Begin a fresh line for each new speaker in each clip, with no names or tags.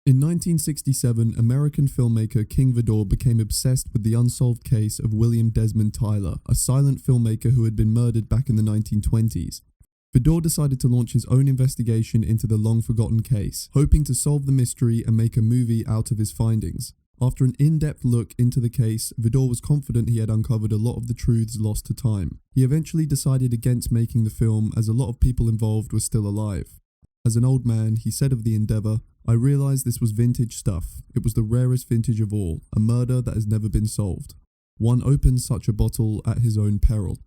In 1967, American filmmaker King Vidor became obsessed with the unsolved case of William Desmond Tyler, a silent filmmaker who had been murdered back in the 1920s. Vidor decided to launch his own investigation into the long-forgotten case, hoping to solve the mystery and make a movie out of his findings. After an in-depth look into the case, Vidor was confident he had uncovered a lot of the truths lost to time. He eventually decided against making the film as a lot of people involved were still alive. As an old man, he said of the endeavour, "I realised this was vintage stuff. It was the rarest vintage of all, a murder that has never been solved. One opens such a bottle at his own peril."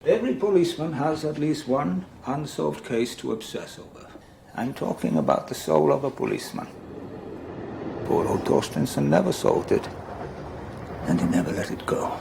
Every policeman has at least one unsolved case to obsess over. I'm talking about the soul of a policeman. Poor old Torstensen never solved it, and he never let it go.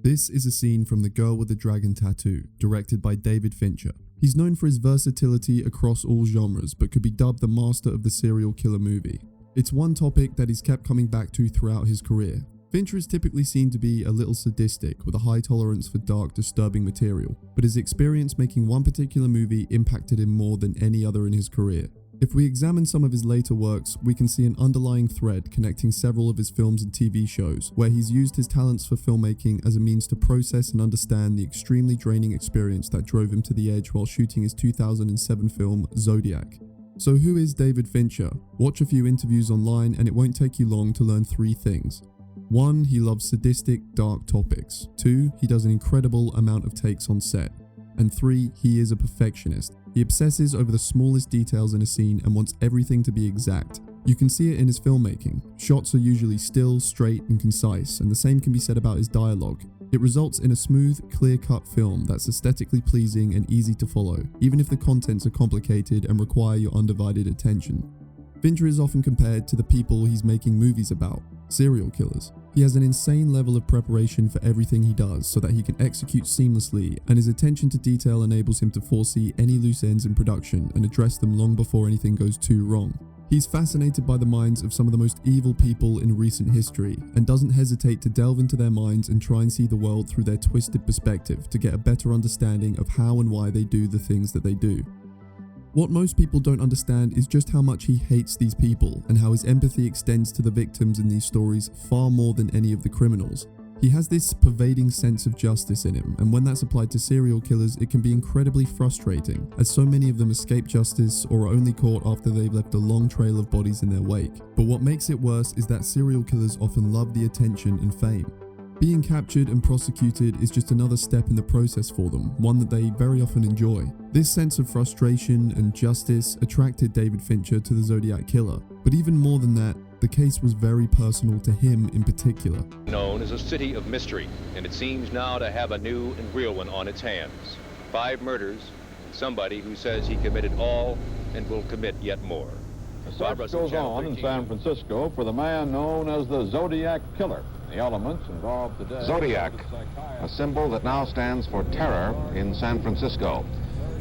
This is a scene from The Girl with the Dragon Tattoo, directed by David Fincher. He's known for his versatility across all genres, but could be dubbed the master of the serial killer movie. It's one topic that he's kept coming back to throughout his career. Fincher is typically seen to be a little sadistic, with a high tolerance for dark, disturbing material, but his experience making one particular movie impacted him more than any other in his career. If we examine some of his later works, we can see an underlying thread connecting several of his films and TV shows, where he's used his talents for filmmaking as a means to process and understand the extremely draining experience that drove him to the edge while shooting his 2007 film Zodiac. So who is David Fincher? Watch a few interviews online and it won't take you long to learn 3 things. 1. He loves sadistic, dark topics. 2. He does an incredible amount of takes on set. And 3. He is a perfectionist. He obsesses over the smallest details in a scene and wants everything to be exact. You can see it in his filmmaking. Shots are usually still, straight, and concise, and the same can be said about his dialogue. It results in a smooth, clear-cut film that's aesthetically pleasing and easy to follow, even if the contents are complicated and require your undivided attention. Fincher is often compared to the people he's making movies about, serial killers. He has an insane level of preparation for everything he does so that he can execute seamlessly, and his attention to detail enables him to foresee any loose ends in production and address them long before anything goes too wrong. He's fascinated by the minds of some of the most evil people in recent history, and doesn't hesitate to delve into their minds and try and see the world through their twisted perspective to get a better understanding of how and why they do the things that they do. What most people don't understand is just how much he hates these people and how his empathy extends to the victims in these stories far more than any of the criminals. He has this pervading sense of justice in him, and when that's applied to serial killers, it can be incredibly frustrating, as so many of them escape justice or are only caught after they've left a long trail of bodies in their wake. But what makes it worse is that serial killers often love the attention and fame. Being captured and prosecuted is just another step in the process for them, one that they very often enjoy. This sense of frustration and justice attracted David Fincher to the Zodiac Killer, but even more than that, the case was very personal to him in particular.
Known as a city of mystery, and it seems now to have a new and real one on its hands. 5 murders, somebody who says he committed all and will commit yet more.
A search goes on in San Francisco for the man known as the Zodiac Killer. The elements involved today.
Zodiac, a symbol that now stands for terror in San Francisco.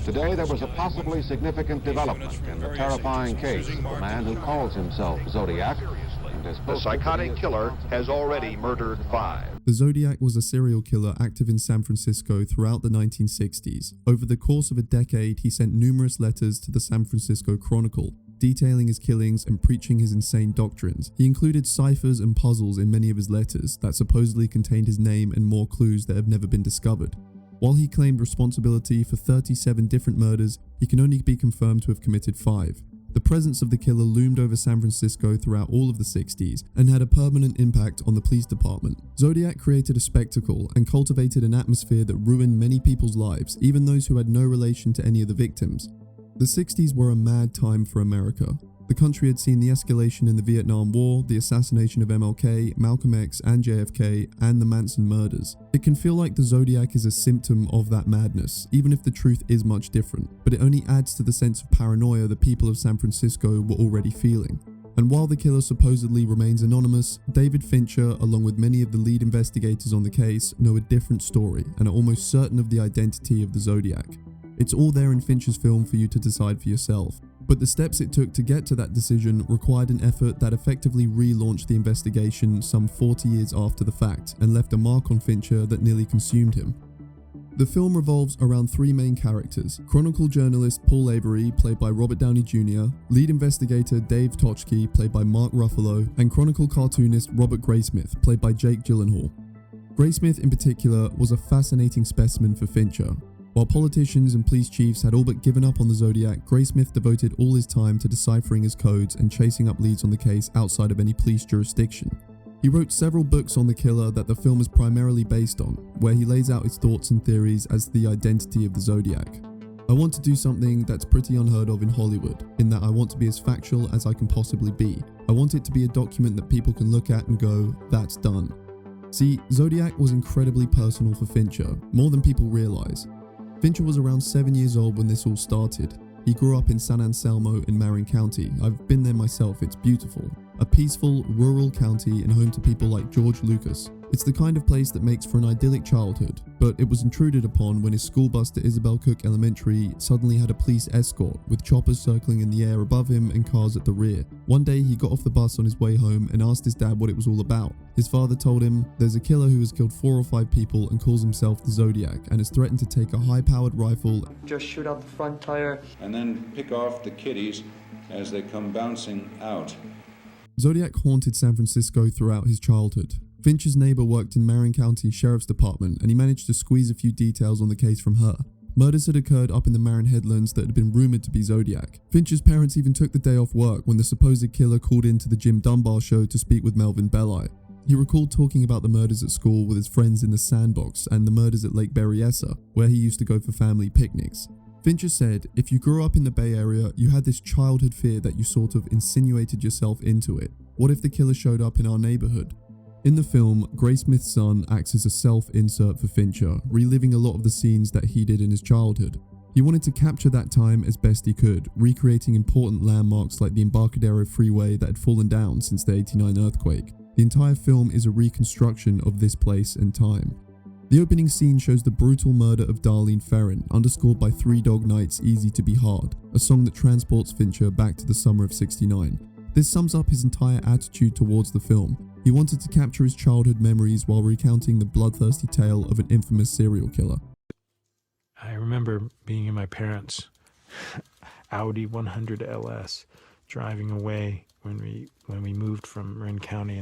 Today there was a possibly significant development in the terrifying case of a man who calls himself Zodiac. And
the psychotic killer has already murdered 5.
The Zodiac was a serial killer active in San Francisco throughout the 1960s. Over the course of a decade, he sent numerous letters to the San Francisco Chronicle, detailing his killings and preaching his insane doctrines. He included ciphers and puzzles in many of his letters that supposedly contained his name and more clues that have never been discovered. While he claimed responsibility for 37 different murders, he can only be confirmed to have committed 5. The presence of the killer loomed over San Francisco throughout all of the 60s and had a permanent impact on the police department. Zodiac created a spectacle and cultivated an atmosphere that ruined many people's lives, even those who had no relation to any of the victims. The 60s were a mad time for America. The country had seen the escalation in the Vietnam War, the assassination of MLK, Malcolm X and JFK, and the Manson murders. It can feel like the Zodiac is a symptom of that madness, even if the truth is much different, but it only adds to the sense of paranoia the people of San Francisco were already feeling. And while the killer supposedly remains anonymous, David Fincher, along with many of the lead investigators on the case, know a different story and are almost certain of the identity of the Zodiac. It's all there in Fincher's film for you to decide for yourself. But the steps it took to get to that decision required an effort that effectively relaunched the investigation some 40 years after the fact and left a mark on Fincher that nearly consumed him. The film revolves around three main characters: Chronicle journalist Paul Avery, played by Robert Downey Jr., lead investigator Dave Tochke, played by Mark Ruffalo, and Chronicle cartoonist Robert Graysmith, played by Jake Gyllenhaal. Graysmith in particular was a fascinating specimen for Fincher. While politicians and police chiefs had all but given up on the Zodiac, Graysmith devoted all his time to deciphering his codes and chasing up leads on the case outside of any police jurisdiction. He wrote several books on the killer that the film is primarily based on, where he lays out his thoughts and theories as to the identity of the Zodiac. I want to do something that's pretty unheard of in Hollywood, in that I want to be as factual as I can possibly be. I want it to be a document that people can look at and go, that's done. See, Zodiac was incredibly personal for Fincher, more than people realize. Fincher was around 7 years old when this all started. He grew up in San Anselmo in Marin County. I've been there myself, it's beautiful. A peaceful, rural county and home to people like George Lucas. It's the kind of place that makes for an idyllic childhood, but it was intruded upon when his school bus to Isabel Cook Elementary suddenly had a police escort, with choppers circling in the air above him and cars at the rear. One day he got off the bus on his way home and asked his dad what it was all about. His father told him, "There's a killer who has killed 4 or 5 people and calls himself the Zodiac and has threatened to take a high-powered rifle,
just shoot out the front tire,
and then pick off the kiddies as they come bouncing out."
Zodiac haunted San Francisco throughout his childhood. Fincher's neighbor worked in Marin County Sheriff's Department, and he managed to squeeze a few details on the case from her. Murders had occurred up in the Marin headlands that had been rumored to be Zodiac. Fincher's parents even took the day off work when the supposed killer called into the Jim Dunbar show to speak with Melvin Belli. He recalled talking about the murders at school with his friends in the sandbox and the murders at Lake Berryessa, where he used to go for family picnics. Fincher said, if you grew up in the Bay Area, you had this childhood fear that you sort of insinuated yourself into it. What if the killer showed up in our neighborhood? In the film, Graysmith's son acts as a self-insert for Fincher, reliving a lot of the scenes that he did in his childhood. He wanted to capture that time as best he could, recreating important landmarks like the Embarcadero Freeway that had fallen down since the '89 earthquake. The entire film is a reconstruction of this place and time. The opening scene shows the brutal murder of Darlene Ferrin, underscored by Three Dog Night's Easy to Be Hard, a song that transports Fincher back to the summer of '69. This sums up his entire attitude towards the film. He wanted to capture his childhood memories while recounting the bloodthirsty tale of an infamous serial killer.
I remember being in my parents' Audi 100 LS, driving away when we moved from Marin County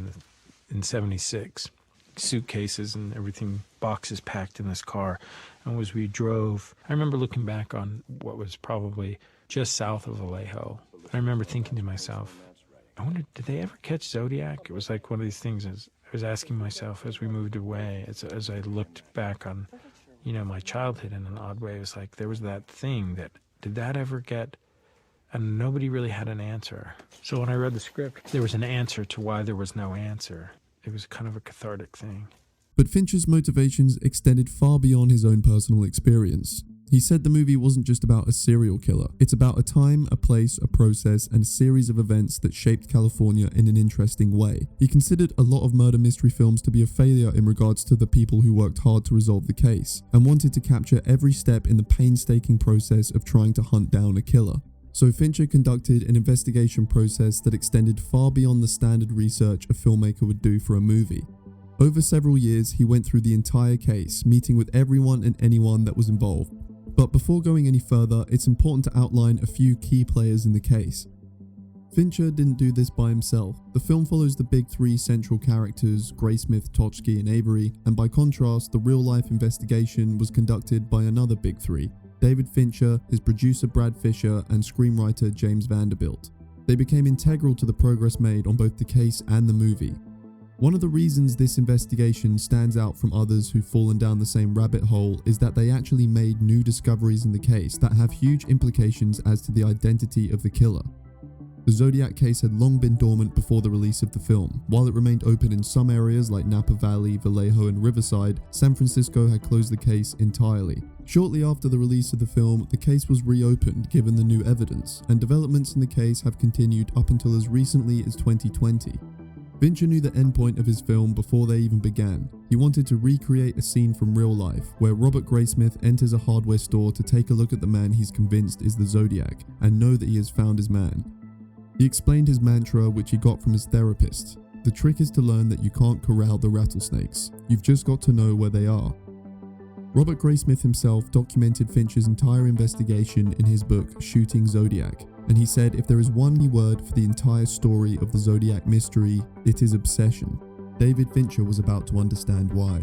in '76. Suitcases and everything, boxes packed in this car. And as we drove, I remember looking back on what was probably just south of Vallejo. I remember thinking to myself, I wonder, did they ever catch Zodiac? It was like one of these things I was asking myself as we moved away, as I looked back on, my childhood in an odd way. It was like there was that thing that, did that ever get, and nobody really had an answer. So when I read the script, there was an answer to why there was no answer. It was kind of a cathartic thing.
But Fincher's motivations extended far beyond his own personal experience. He said the movie wasn't just about a serial killer. It's about a time, a place, a process, and a series of events that shaped California in an interesting way. He considered a lot of murder mystery films to be a failure in regards to the people who worked hard to resolve the case, and wanted to capture every step in the painstaking process of trying to hunt down a killer. So Fincher conducted an investigation process that extended far beyond the standard research a filmmaker would do for a movie. Over several years, he went through the entire case, meeting with everyone and anyone that was involved. But before going any further, it's important to outline a few key players in the case. Fincher didn't do this by himself. The film follows the big 3 central characters, Graysmith, Tochke, and Avery, and by contrast, the real-life investigation was conducted by another big 3, David Fincher, his producer Brad Fisher, and screenwriter James Vanderbilt. They became integral to the progress made on both the case and the movie. One of the reasons this investigation stands out from others who've fallen down the same rabbit hole is that they actually made new discoveries in the case that have huge implications as to the identity of the killer. The Zodiac case had long been dormant before the release of the film. While it remained open in some areas like Napa Valley, Vallejo, and Riverside, San Francisco had closed the case entirely. Shortly after the release of the film, the case was reopened given the new evidence, and developments in the case have continued up until as recently as 2020. Fincher knew the endpoint of his film before they even began. He wanted to recreate a scene from real life, where Robert Graysmith enters a hardware store to take a look at the man he's convinced is the Zodiac, and know that he has found his man. He explained his mantra, which he got from his therapist. The trick is to learn that you can't corral the rattlesnakes. You've just got to know where they are. Robert Graysmith himself documented Fincher's entire investigation in his book, Shooting Zodiac, and he said if there is one key word for the entire story of the Zodiac mystery, it is obsession. David Fincher was about to understand why.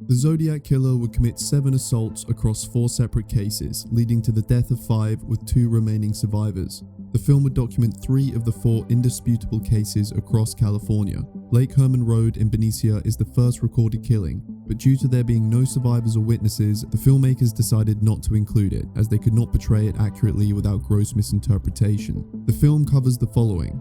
The Zodiac Killer would commit 7 assaults across 4 separate cases, leading to the death of 5 with 2 remaining survivors. The film would document 3 of the 4 indisputable cases across California. Lake Herman Road in Benicia is the first recorded killing, but due to there being no survivors or witnesses, the filmmakers decided not to include it, as they could not portray it accurately without gross misinterpretation. The film covers the following: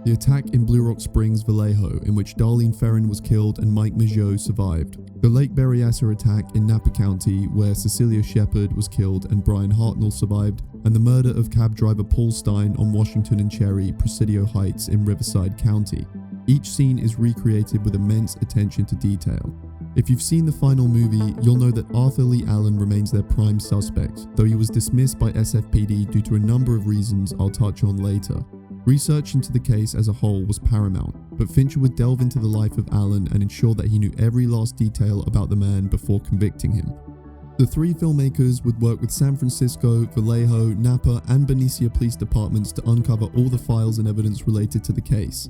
the attack in Blue Rock Springs, Vallejo, in which Darlene Ferrin was killed and Mike Mageau survived. The Lake Berryessa attack in Napa County, where Cecilia Shepard was killed and Brian Hartnell survived. And the murder of cab driver Paul Stein on Washington and Cherry, Presidio Heights in Riverside County. Each scene is recreated with immense attention to detail. If you've seen the final movie, you'll know that Arthur Lee Allen remains their prime suspect, though he was dismissed by SFPD due to a number of reasons I'll touch on later. Research into the case as a whole was paramount, but Fincher would delve into the life of Allen and ensure that he knew every last detail about the man before convicting him. The 3 filmmakers would work with San Francisco, Vallejo, Napa, and Benicia police departments to uncover all the files and evidence related to the case.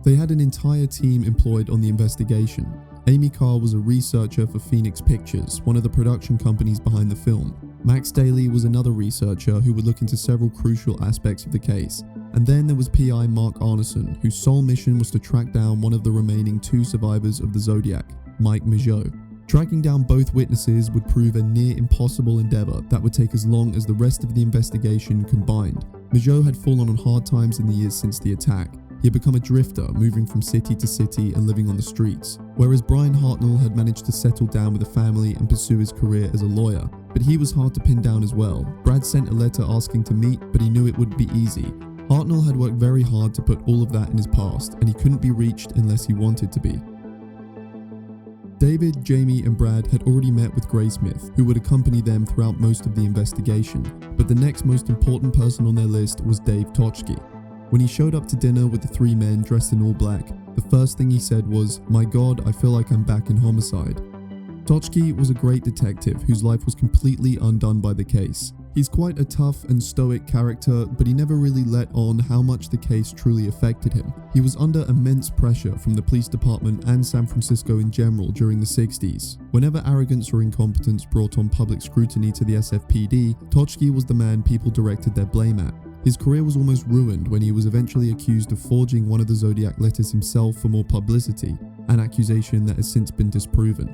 They had an entire team employed on the investigation. Amy Carr was a researcher for Phoenix Pictures, one of the production companies behind the film. Max Daly was another researcher who would look into several crucial aspects of the case. And then there was PI Mark Arneson, whose sole mission was to track down one of the remaining 2 survivors of the Zodiac, Mike Mageau. Tracking down both witnesses would prove a near impossible endeavor that would take as long as the rest of the investigation combined. Mageau had fallen on hard times in the years since the attack. He had become a drifter, moving from city to city and living on the streets, whereas Brian Hartnell had managed to settle down with a family and pursue his career as a lawyer. But he was hard to pin down as well. Brad sent a letter asking to meet, but he knew it wouldn't be easy. Hartnell had worked very hard to put all of that in his past, and he couldn't be reached unless he wanted to be. David, Jamie, and Brad had already met with Graysmith, who would accompany them throughout most of the investigation, but the next most important person on their list was Dave Tochke. When he showed up to dinner with the 3 men dressed in all black, the first thing he said was, "My God, I feel like I'm back in homicide." Tochke was a great detective whose life was completely undone by the case. He's quite a tough and stoic character, but he never really let on how much the case truly affected him. He was under immense pressure from the police department and San Francisco in general during the 60s. Whenever arrogance or incompetence brought on public scrutiny to the SFPD, Tochke was the man people directed their blame at. His career was almost ruined when he was eventually accused of forging one of the Zodiac letters himself for more publicity, an accusation that has since been disproven.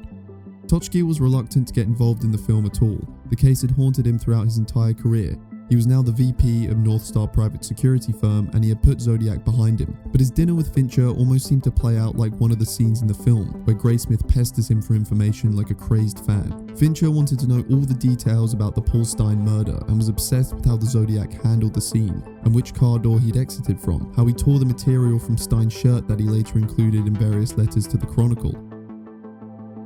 Tochke was reluctant to get involved in the film at all. The case had haunted him throughout his entire career. He was now the VP of North Star private security firm, and he had put Zodiac behind him. But his dinner with Fincher almost seemed to play out like one of the scenes in the film, where Graysmith pesters him for information like a crazed fan. Fincher wanted to know all the details about the Paul Stein murder and was obsessed with how the Zodiac handled the scene, and which car door he'd exited from, how he tore the material from Stein's shirt that he later included in various letters to the Chronicle.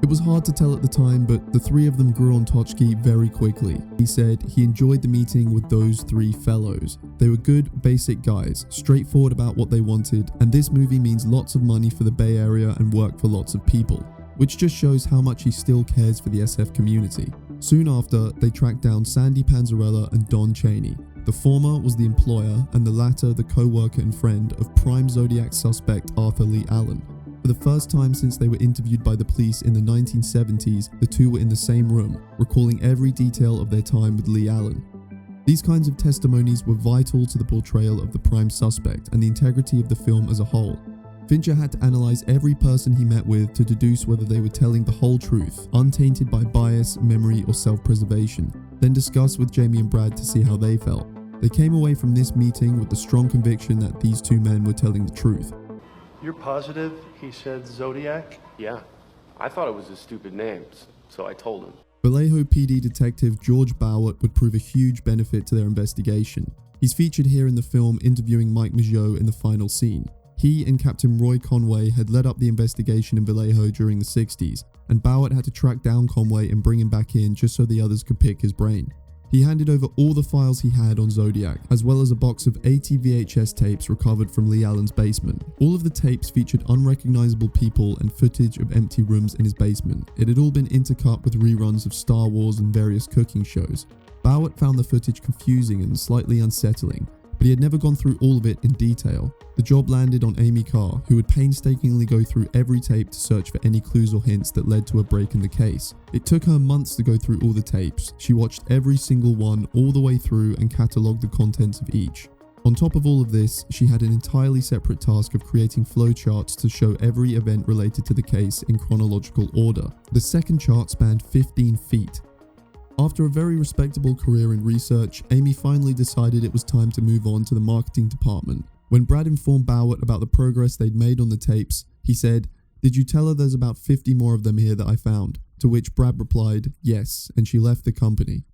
It was hard to tell at the time, but the 3 of them grew on Tochke very quickly. He said he enjoyed the meeting with those 3 fellows. They were good, basic guys, straightforward about what they wanted, and this movie means lots of money for the Bay Area and work for lots of people, which just shows how much he still cares for the SF community. Soon after, they tracked down Sandy Panzarella and Don Chaney. The former was the employer, and the latter the co-worker and friend of prime Zodiac suspect Arthur Lee Allen. For the first time since they were interviewed by the police in the 1970s, the 2 were in the same room, recalling every detail of their time with Lee Allen. These kinds of testimonies were vital to the portrayal of the prime suspect and the integrity of the film as a whole. Fincher had to analyze every person he met with to deduce whether they were telling the whole truth, untainted by bias, memory, or self-preservation, then discuss with Jamie and Brad to see how they felt. They came away from this meeting with the strong conviction that these 2 men were telling the truth.
You're positive he said Zodiac?
Yeah. I thought it was a stupid name, so I told him.
Vallejo PD detective George Bowett would prove a huge benefit to their investigation. He's featured here in the film interviewing Mike Mageau in the final scene. He and Captain Roy Conway had led up the investigation in Vallejo during the 60s, and Bowett had to track down Conway and bring him back in just so the others could pick his brain. He handed over all the files he had on Zodiac, as well as a box of 80 VHS tapes recovered from Leigh Allen's basement. All of the tapes featured unrecognizable people and footage of empty rooms in his basement. It had all been intercut with reruns of Star Wars and various cooking shows. Bowett found the footage confusing and slightly unsettling, but he had never gone through all of it in detail. The job landed on Amy Carr, who would painstakingly go through every tape to search for any clues or hints that led to a break in the case. It took her months to go through all the tapes. She watched every single one all the way through and catalogued the contents of each. On top of all of this, she had an entirely separate task of creating flowcharts to show every event related to the case in chronological order. The second chart spanned 15 feet. After a very respectable career in research, Amy finally decided it was time to move on to the marketing department. When Brad informed Bowett about the progress they'd made on the tapes, he said, "Did you tell her there's about 50 more of them here that I found?" To which Brad replied, "Yes," and she left the company.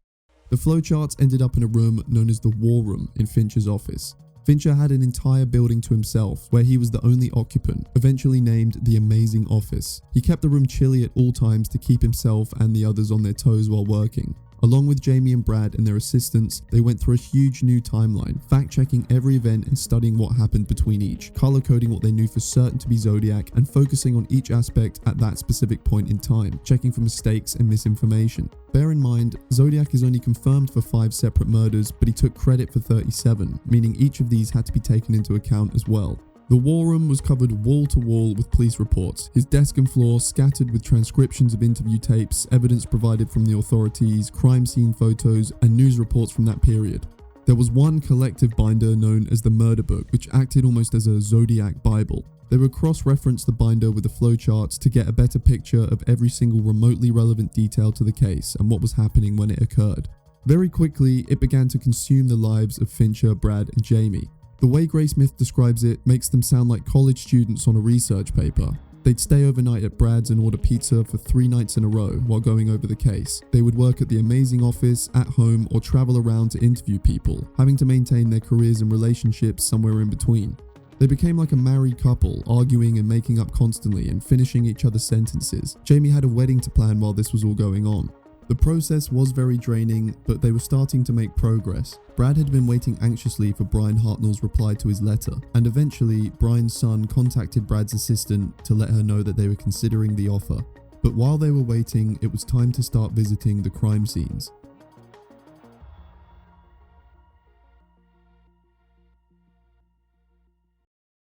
The flowcharts ended up in a room known as the War Room in Fincher's office. Fincher had an entire building to himself, where he was the only occupant, eventually named the Amazing Office. He kept the room chilly at all times to keep himself and the others on their toes while working. Along with Jamie and Brad and their assistants, they went through a huge new timeline, fact-checking every event and studying what happened between each, color-coding what they knew for certain to be Zodiac, and focusing on each aspect at that specific point in time, checking for mistakes and misinformation. Bear in mind, Zodiac is only confirmed for 5 separate murders, but he took credit for 37, meaning each of these had to be taken into account as well. The War Room was covered wall to wall with police reports, his desk and floor scattered with transcriptions of interview tapes, evidence provided from the authorities, crime scene photos, and news reports from that period. There was one collective binder known as the Murder Book, which acted almost as a Zodiac Bible. They would cross-reference the binder with the flowcharts to get a better picture of every single remotely relevant detail to the case and what was happening when it occurred. Very quickly, it began to consume the lives of Fincher, Brad, and Jamie. The way Graysmith describes it makes them sound like college students on a research paper. They'd stay overnight at Brad's and order pizza for 3 nights in a row while going over the case. They would work at the Amazing Office, at home, or travel around to interview people, having to maintain their careers and relationships somewhere in between. They became like a married couple, arguing and making up constantly and finishing each other's sentences. Jamie had a wedding to plan while this was all going on. The process was very draining, but they were starting to make progress. Brad had been waiting anxiously for Brian Hartnell's reply to his letter, and eventually, Brian's son contacted Brad's assistant to let her know that they were considering the offer. But while they were waiting, it was time to start visiting the crime scenes.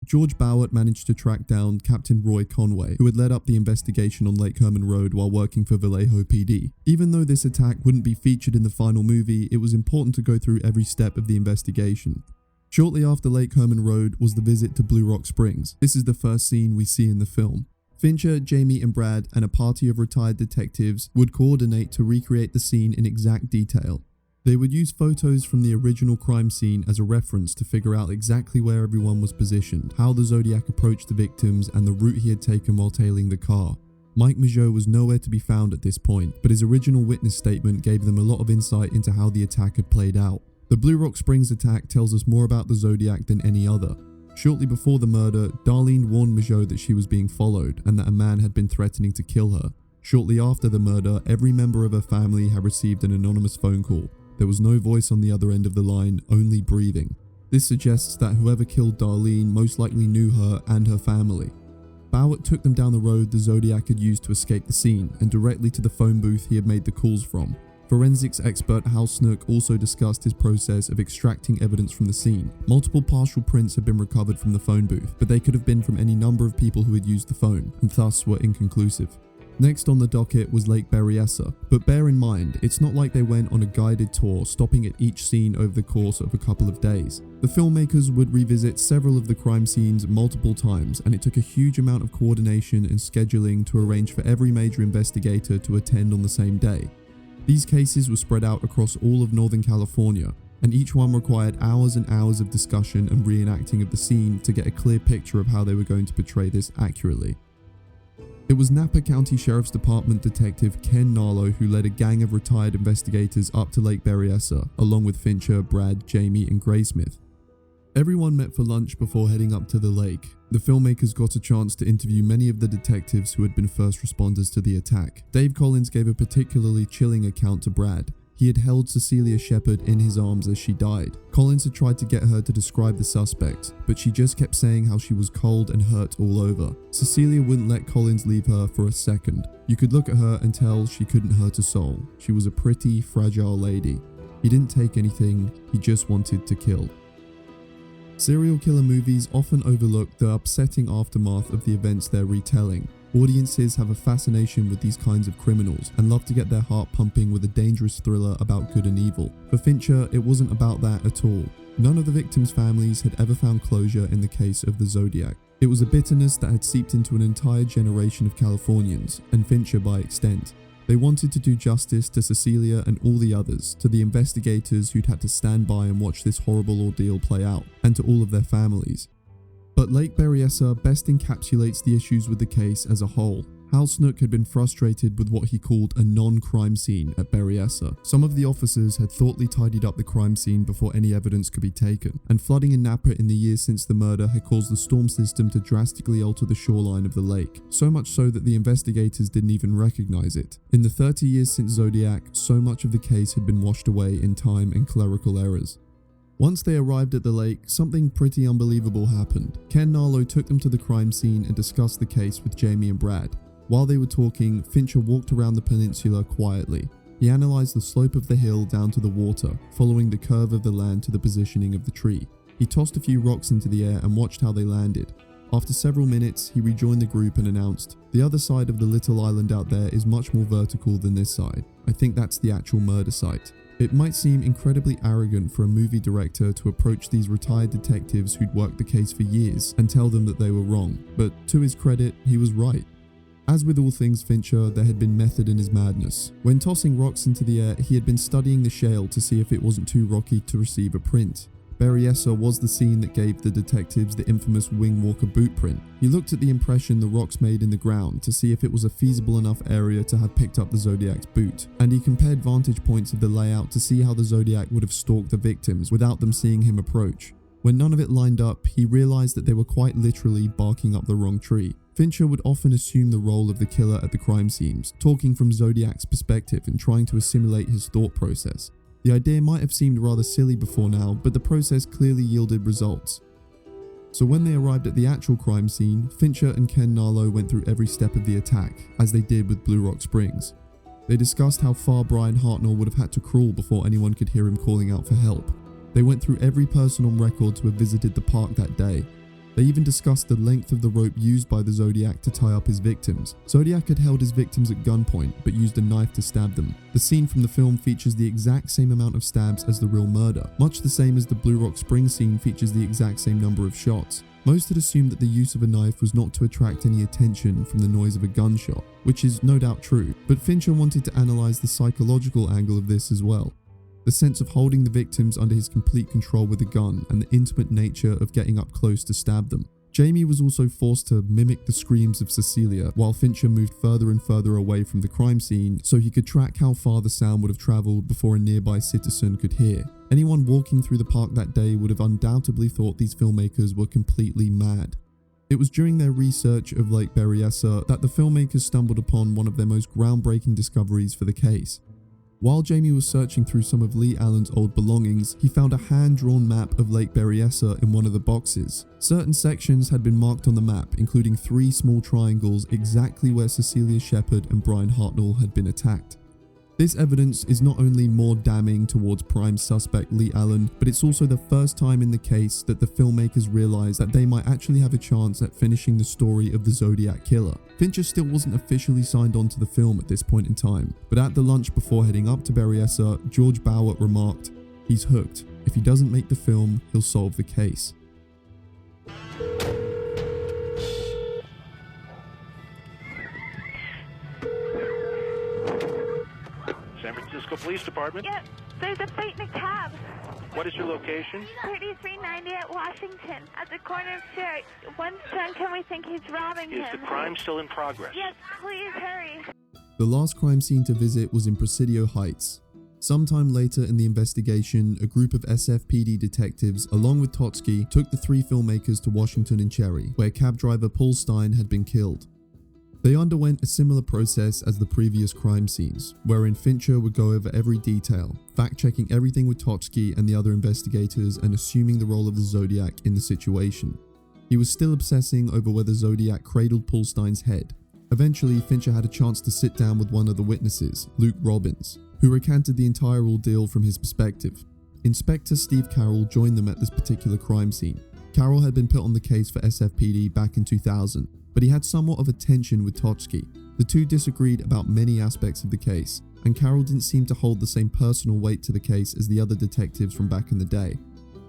George Bowett managed to track down Captain Roy Conway, who had led up the investigation on Lake Herman Road while working for Vallejo PD. Even though this attack wouldn't be featured in the final movie, it was important to go through every step of the investigation. Shortly after Lake Herman Road was the visit to Blue Rock Springs. This is the first scene we see in the film. Fincher, Jamie and Brad and a party of retired detectives would coordinate to recreate the scene in exact detail. They would use photos from the original crime scene as a reference to figure out exactly where everyone was positioned, how the Zodiac approached the victims, and the route he had taken while tailing the car. Mike Mageau was nowhere to be found at this point, but his original witness statement gave them a lot of insight into how the attack had played out. The Blue Rock Springs attack tells us more about the Zodiac than any other. Shortly before the murder, Darlene warned Mageau that she was being followed and that a man had been threatening to kill her. Shortly after the murder, every member of her family had received an anonymous phone call. There was no voice on the other end of the line, only breathing. This suggests that whoever killed Darlene most likely knew her and her family. Bowett took them down the road the Zodiac had used to escape the scene and directly to the phone booth he had made the calls from. Forensics expert Hal Snook also discussed his process of extracting evidence from the scene. Multiple partial prints had been recovered from the phone booth, but they could have been from any number of people who had used the phone, and thus were inconclusive. Next on the docket was Lake Berryessa, but bear in mind, it's not like they went on a guided tour, stopping at each scene over the course of a couple of days. The filmmakers would revisit several of the crime scenes multiple times, and it took a huge amount of coordination and scheduling to arrange for every major investigator to attend on the same day. These cases were spread out across all of Northern California. and each one required hours and hours of discussion and reenacting of the scene to get a clear picture of how they were going to portray this accurately. It was Napa County Sheriff's Department Detective Ken Narlow who led a gang of retired investigators up to Lake Berryessa, along with Fincher, Brad, Jamie, and Graysmith. Everyone met for lunch before heading up to the lake. The filmmakers got a chance to interview many of the detectives who had been first responders to the attack. Dave Collins gave a particularly chilling account to Brad. He had held Cecilia Shepard in his arms as she died. Collins had tried to get her to describe the suspect, but she just kept saying how she was cold and hurt all over. Cecilia wouldn't let Collins leave her for a second. You could look at her and tell she couldn't hurt a soul. She was a pretty, fragile lady. He didn't take anything, he just wanted to kill. Serial killer movies often overlook the upsetting aftermath of the events they're retelling. Audiences have a fascination with these kinds of criminals and love to get their heart pumping with a dangerous thriller about good and evil. For Fincher, it wasn't about that at all. None of the victims' families had ever found closure in the case of the Zodiac. It was a bitterness that had seeped into an entire generation of Californians, and Fincher by extent. They wanted to do justice to Cecilia and all the others, to the investigators who'd had to stand by and watch this horrible ordeal play out, and to all of their families. But Lake Berryessa best encapsulates the issues with the case as a whole. Hal Snook had been frustrated with what he called a non-crime scene at Berryessa. Some of the officers had thoughtfully tidied up the crime scene before any evidence could be taken, and flooding in Napa in the years since the murder had caused the storm system to drastically alter the shoreline of the lake, so much so that the investigators didn't even recognize it. In the 30 years since Zodiac, so much of the case had been washed away in time and clerical errors. Once they arrived at the lake, something pretty unbelievable happened. Ken Narlow took them to the crime scene and discussed the case with Jamie and Brad. While they were talking, Fincher walked around the peninsula quietly. He analyzed the slope of the hill down to the water, following the curve of the land to the positioning of the tree. He tossed a few rocks into the air and watched how they landed. After several minutes, he rejoined the group and announced, "The other side of the little island out there is much more vertical than this side. I think that's the actual murder site." It might seem incredibly arrogant for a movie director to approach these retired detectives who'd worked the case for years and tell them that they were wrong, but to his credit, he was right. As with all things Fincher, there had been method in his madness. When tossing rocks into the air, he had been studying the shale to see if it wasn't too rocky to receive a print. Berryessa was the scene that gave the detectives the infamous wing walker boot print. He looked at the impression the rocks made in the ground to see if it was a feasible enough area to have picked up the Zodiac's boot, and he compared vantage points of the layout to see how the Zodiac would have stalked the victims without them seeing him approach. When none of it lined up, he realized that they were quite literally barking up the wrong tree. Fincher would often assume the role of the killer at the crime scenes, talking from Zodiac's perspective and trying to assimilate his thought process. The idea might have seemed rather silly before now, but the process clearly yielded results. So when they arrived at the actual crime scene, Fincher and Ken Narlow went through every step of the attack, as they did with Blue Rock Springs. They discussed how far Brian Hartnell would have had to crawl before anyone could hear him calling out for help. They went through every person on record to have visited the park that day. They even discussed the length of the rope used by the Zodiac to tie up his victims. Zodiac had held his victims at gunpoint, but used a knife to stab them. The scene from the film features the exact same amount of stabs as the real murder, much the same as the Blue Rock Springs scene features the exact same number of shots. Most had assumed that the use of a knife was not to attract any attention from the noise of a gunshot, which is no doubt true, but Fincher wanted to analyze the psychological angle of this as well. The sense of holding the victims under his complete control with a gun and the intimate nature of getting up close to stab them. Jamie was also forced to mimic the screams of Cecilia while Fincher moved further and further away from the crime scene so he could track how far the sound would have traveled before a nearby citizen could hear. Anyone walking through the park that day would have undoubtedly thought these filmmakers were completely mad. It was during their research of Lake Berryessa that the filmmakers stumbled upon one of their most groundbreaking discoveries for the case. While Jamie was searching through some of Leigh Allen's old belongings, he found a hand-drawn map of Lake Berryessa in one of the boxes. Certain sections had been marked on the map, including 3 small triangles exactly where Cecilia Shepard and Brian Hartnell had been attacked. This evidence is not only more damning towards prime suspect Leigh Allen, but it's also the first time in the case that the filmmakers realized that they might actually have a chance at finishing the story of the Zodiac Killer. Fincher still wasn't officially signed on to the film at this point in time, but at the lunch before heading up to Berryessa, George Bauer remarked, "He's hooked. If he doesn't make the film, he'll solve the case."
San Francisco Police Department.
Yeah, there's a fight in a cab. What is your location?
3390 at Washington, at the corner of Cherry. One drunk we think he's robbing him.
Is the crime still in progress?
Yes, please hurry.
The last crime scene to visit was in Presidio Heights. Sometime later in the investigation, a group of SFPD detectives, along with Totsky, took the three filmmakers to Washington and Cherry, where cab driver Paul Stine had been killed. They underwent a similar process as the previous crime scenes, wherein Fincher would go over every detail, fact-checking everything with Totsky and the other investigators and assuming the role of the Zodiac in the situation. He was still obsessing over whether Zodiac cradled Paul Stine's head. Eventually, Fincher had a chance to sit down with one of the witnesses, Luke Robbins, who recanted the entire ordeal from his perspective. Inspector Steve Carroll joined them at this particular crime scene. Carroll had been put on the case for SFPD back in 2000, but he had somewhat of a tension with Totsky. The two disagreed about many aspects of the case, and Carroll didn't seem to hold the same personal weight to the case as the other detectives from back in the day.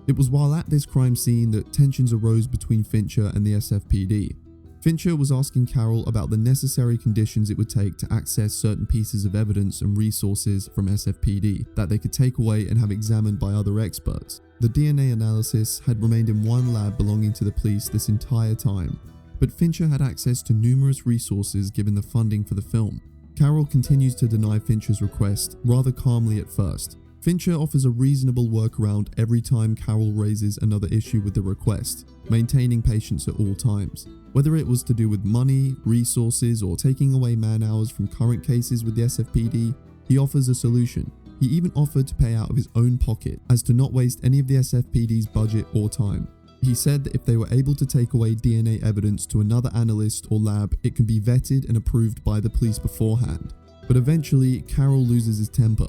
It was while at this crime scene that tensions arose between Fincher and the SFPD. Fincher was asking Carroll about the necessary conditions it would take to access certain pieces of evidence and resources from SFPD that they could take away and have examined by other experts. The DNA analysis had remained in one lab belonging to the police this entire time, but Fincher had access to numerous resources given the funding for the film. Carroll continues to deny Fincher's request, rather calmly at first. Fincher offers a reasonable workaround every time Carroll raises another issue with the request, maintaining patience at all times. Whether it was to do with money, resources, or taking away man-hours from current cases with the SFPD, he offers a solution. He even offered to pay out of his own pocket, as to not waste any of the SFPD's budget or time. He said that if they were able to take away DNA evidence to another analyst or lab, it can be vetted and approved by the police beforehand. But eventually, Carroll loses his temper.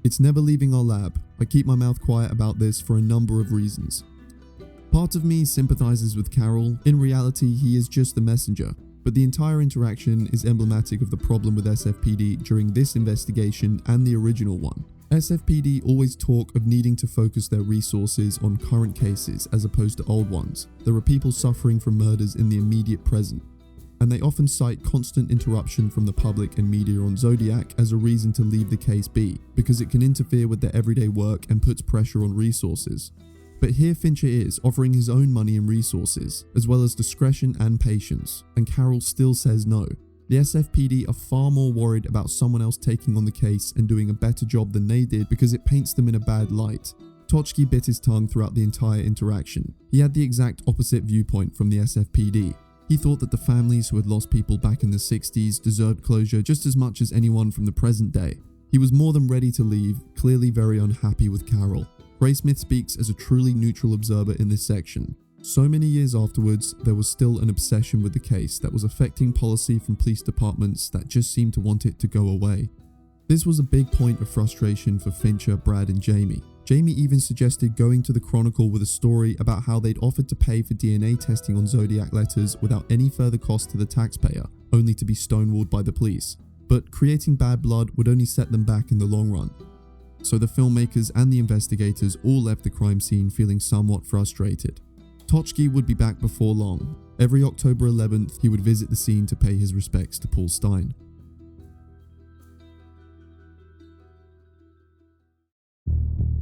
"It's never leaving our lab. I keep my mouth quiet about this for a number of reasons." Part of me sympathizes with Carroll. In reality, he is just the messenger, but the entire interaction is emblematic of the problem with SFPD during this investigation and the original one. SFPD always talk of needing to focus their resources on current cases as opposed to old ones. There are people suffering from murders in the immediate present, and they often cite constant interruption from the public and media on Zodiac as a reason to leave the case be, because it can interfere with their everyday work and puts pressure on resources. But here Fincher is, offering his own money and resources, as well as discretion and patience, and Carroll still says no. The SFPD are far more worried about someone else taking on the case and doing a better job than they did because it paints them in a bad light. Totsky bit his tongue throughout the entire interaction. He had the exact opposite viewpoint from the SFPD. He thought that the families who had lost people back in the 60s deserved closure just as much as anyone from the present day. He was more than ready to leave, clearly very unhappy with Carroll. Graysmith speaks as a truly neutral observer in this section. So many years afterwards, there was still an obsession with the case that was affecting policy from police departments that just seemed to want it to go away. This was a big point of frustration for Fincher, Brad, and Jamie. Jamie even suggested going to the Chronicle with a story about how they'd offered to pay for DNA testing on Zodiac letters without any further cost to the taxpayer, only to be stonewalled by the police. But creating bad blood would only set them back in the long run. So the filmmakers and the investigators all left the crime scene feeling somewhat frustrated. Totsky would be back before long. Every October 11th, he would visit the scene to pay his respects to Paul Stine.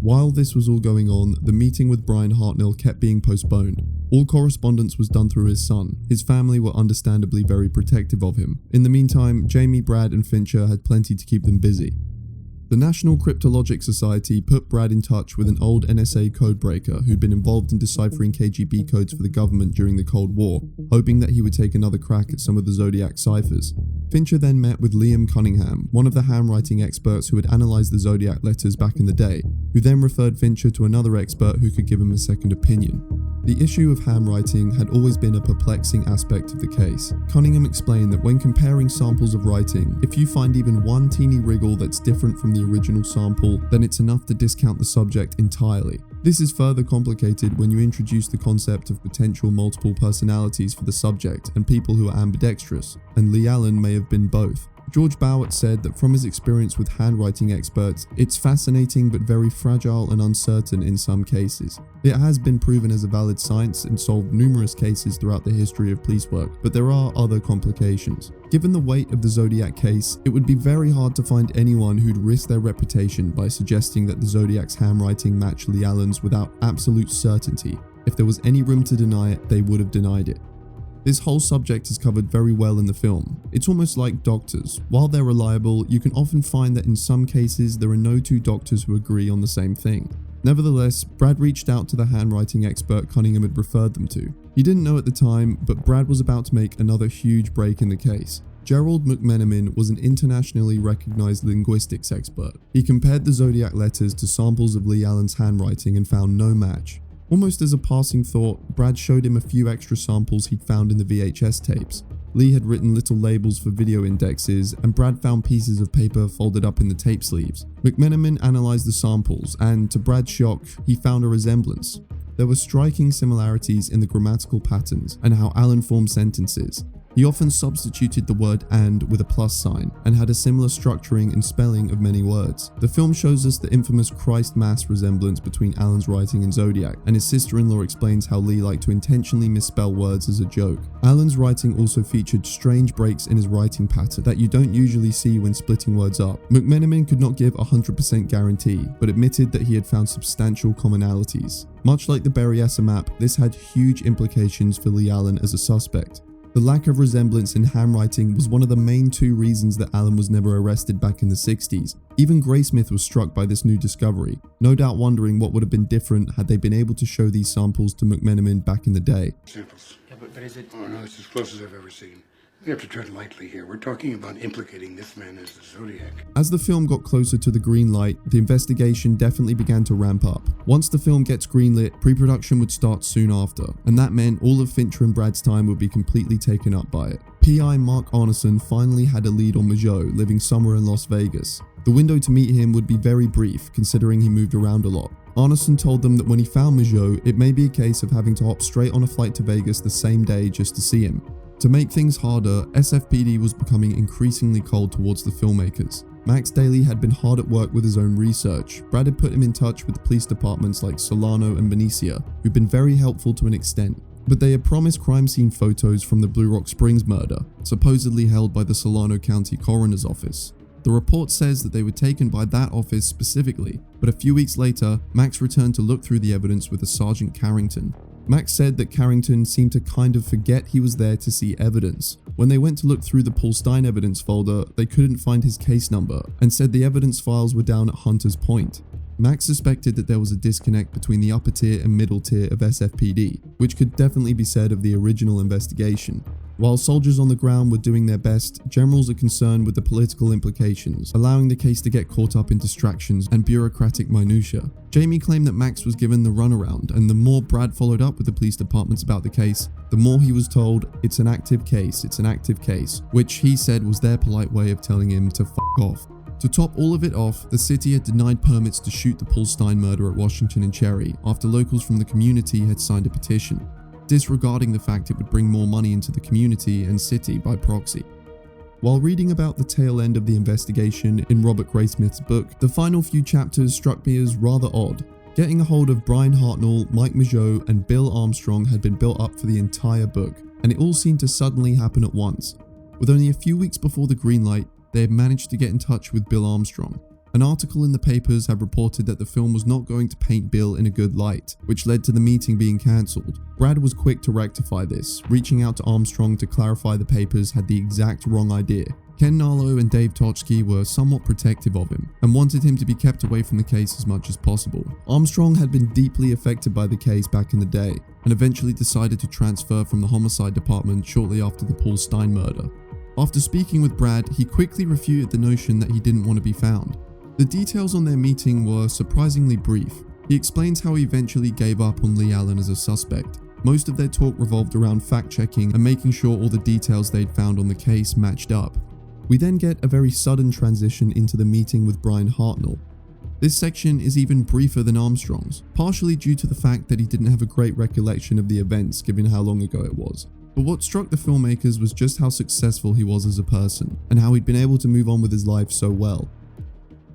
While this was all going on, the meeting with Brian Hartnell kept being postponed. All correspondence was done through his son. His family were understandably very protective of him. In the meantime, Jamie, Brad, and Fincher had plenty to keep them busy. The National Cryptologic Society put Brad in touch with an old NSA codebreaker who'd been involved in deciphering KGB codes for the government during the Cold War, hoping that he would take another crack at some of the Zodiac ciphers. Fincher then met with Liam Cunningham, one of the handwriting experts who had analysed the Zodiac letters back in the day, who then referred Fincher to another expert who could give him a second opinion. The issue of handwriting had always been a perplexing aspect of the case. Cunningham explained that when comparing samples of writing, if you find even one teeny wriggle that's different from the original sample, then it's enough to discount the subject entirely. This is further complicated when you introduce the concept of potential multiple personalities for the subject and people who are ambidextrous, and Leigh Allen may have been both. George Bowett said that from his experience with handwriting experts, it's fascinating but very fragile and uncertain in some cases. It has been proven as a valid science and solved numerous cases throughout the history of police work, but there are other complications. Given the weight of the Zodiac case, it would be very hard to find anyone who'd risk their reputation by suggesting that the Zodiac's handwriting matched Leigh Allen's without absolute certainty. If there was any room to deny it, they would have denied it. This whole subject is covered very well in the film. It's almost like doctors. While they're reliable, you can often find that in some cases there are no two doctors who agree on the same thing. Nevertheless, Brad reached out to the handwriting expert Cunningham had referred them to. He didn't know at the time, but Brad was about to make another huge break in the case. Gerald McMenamin was an internationally recognized linguistics expert. He compared the Zodiac letters to samples of Leigh Allen's handwriting and found no match. Almost as a passing thought, Brad showed him a few extra samples he'd found in the VHS tapes. Leigh had written little labels for video indexes, and Brad found pieces of paper folded up in the tape sleeves. McMenamin analyzed the samples, and to Brad's shock, he found a resemblance. There were striking similarities in the grammatical patterns and how Allen formed sentences. He often substituted the word "and" with a plus sign, and had a similar structuring and spelling of many words. The film shows us the infamous Christ Mass resemblance between Allen's writing and Zodiac, and his sister-in-law explains how Leigh liked to intentionally misspell words as a joke. Allen's writing also featured strange breaks in his writing pattern that you don't usually see when splitting words up. McMenamin could not give a 100% guarantee, but admitted that he had found substantial commonalities. Much like the Berryessa map, this had huge implications for Leigh Allen as a suspect. The lack of resemblance in handwriting was one of the main two reasons that Allen was never arrested back in the 60s. Even Graysmith was struck by this new discovery, no doubt wondering what would have been different had they been able to show these samples to McMenamin back in the day.
Samples.
Yeah, but is it...
Oh no, it's as close as I've ever seen. We have to tread lightly here. We're talking about implicating this man as the Zodiac.
As the film got closer to the green light, the investigation definitely began to ramp up. Once the film gets greenlit, pre-production would start soon after, and that meant all of Fincher and Brad's time would be completely taken up by it. PI Mark Arneson finally had a lead on Mageau, living somewhere in Las Vegas. The window to meet him would be very brief, considering he moved around a lot. Arneson told them that when he found Mageau, it may be a case of having to hop straight on a flight to Vegas the same day just to see him. To make things harder, SFPD was becoming increasingly cold towards the filmmakers. Max Daly had been hard at work with his own research. Brad had put him in touch with police departments like Solano and Benicia, who'd been very helpful to an extent. But they had promised crime scene photos from the Blue Rock Springs murder, supposedly held by the Solano County Coroner's Office. The report says that they were taken by that office specifically, but a few weeks later, Max returned to look through the evidence with a Sergeant Carrington. Max said that Carrington seemed to kind of forget he was there to see evidence. When they went to look through the Paul Stine evidence folder, they couldn't find his case number, and said the evidence files were down at Hunter's Point. Max suspected that there was a disconnect between the upper tier and middle tier of SFPD, which could definitely be said of the original investigation. While soldiers on the ground were doing their best, generals are concerned with the political implications, allowing the case to get caught up in distractions and bureaucratic minutiae. Jamie claimed that Max was given the runaround, and the more Brad followed up with the police departments about the case, the more he was told, "It's an active case, it's an active case," which he said was their polite way of telling him to f*** off. To top all of it off, the city had denied permits to shoot the Paul Stine murder at Washington and Cherry after locals from the community had signed a petition, disregarding the fact it would bring more money into the community and city by proxy. While reading about the tail end of the investigation in Robert Graysmith's book, the final few chapters struck me as rather odd. Getting a hold of Brian Hartnell, Mike Mageau, and Bill Armstrong had been built up for the entire book, and it all seemed to suddenly happen at once. With only a few weeks before the green light, they had managed to get in touch with Bill Armstrong. An article in the papers had reported that the film was not going to paint Bill in a good light, which led to the meeting being cancelled. Brad was quick to rectify this, reaching out to Armstrong to clarify the papers had the exact wrong idea. Ken Narlow and Dave Tochke were somewhat protective of him, and wanted him to be kept away from the case as much as possible. Armstrong had been deeply affected by the case back in the day, and eventually decided to transfer from the homicide department shortly after the Paul Stine murder. After speaking with Brad, he quickly refuted the notion that he didn't want to be found. The details on their meeting were surprisingly brief. He explains how he eventually gave up on Leigh Allen as a suspect. Most of their talk revolved around fact-checking and making sure all the details they'd found on the case matched up. We then get a very sudden transition into the meeting with Brian Hartnell. This section is even briefer than Armstrong's, partially due to the fact that he didn't have a great recollection of the events given how long ago it was. But what struck the filmmakers was just how successful he was as a person, and how he'd been able to move on with his life so well.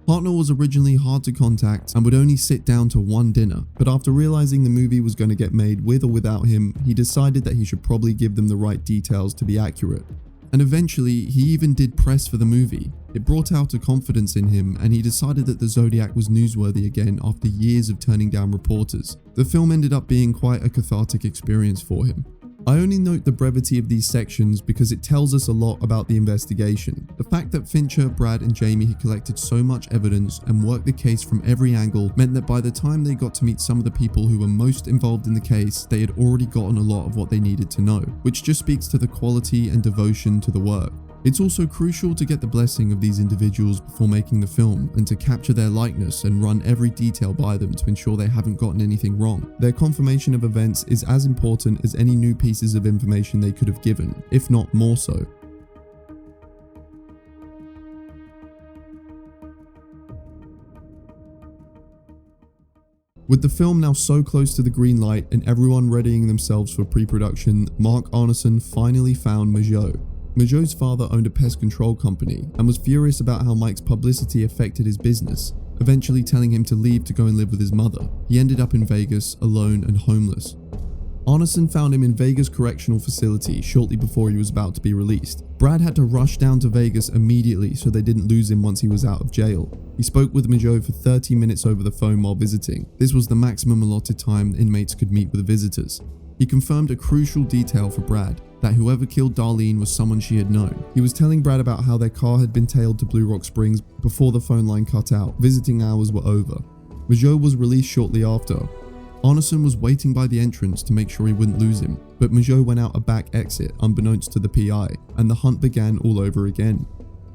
Hartnell was originally hard to contact and would only sit down to one dinner, but after realizing the movie was going to get made with or without him, he decided that he should probably give them the right details to be accurate. And eventually, he even did press for the movie. It brought out a confidence in him, and he decided that the Zodiac was newsworthy again after years of turning down reporters. The film ended up being quite a cathartic experience for him. I only note the brevity of these sections because it tells us a lot about the investigation. The fact that Fincher, Brad and Jamie had collected so much evidence and worked the case from every angle meant that by the time they got to meet some of the people who were most involved in the case, they had already gotten a lot of what they needed to know, which just speaks to the quality and devotion to the work. It's also crucial to get the blessing of these individuals before making the film and to capture their likeness and run every detail by them to ensure they haven't gotten anything wrong. Their confirmation of events is as important as any new pieces of information they could have given, if not more so. With the film now so close to the green light and everyone readying themselves for pre-production, Mark Arneson finally found Mageau. Mageau's father owned a pest control company and was furious about how Mike's publicity affected his business, eventually telling him to leave to go and live with his mother. He ended up in Vegas, alone and homeless. Arneson found him in Vegas Correctional Facility shortly before he was about to be released. Brad had to rush down to Vegas immediately so they didn't lose him once he was out of jail. He spoke with Mageau for 30 minutes over the phone while visiting. This was the maximum allotted time inmates could meet with visitors. He confirmed a crucial detail for Brad, that whoever killed Darlene was someone she had known. He was telling Brad about how their car had been tailed to Blue Rock Springs before the phone line cut out. Visiting hours were over. Mageau was released shortly after. Arneson was waiting by the entrance to make sure he wouldn't lose him, but Mageau went out a back exit unbeknownst to the PI, and the hunt began all over again.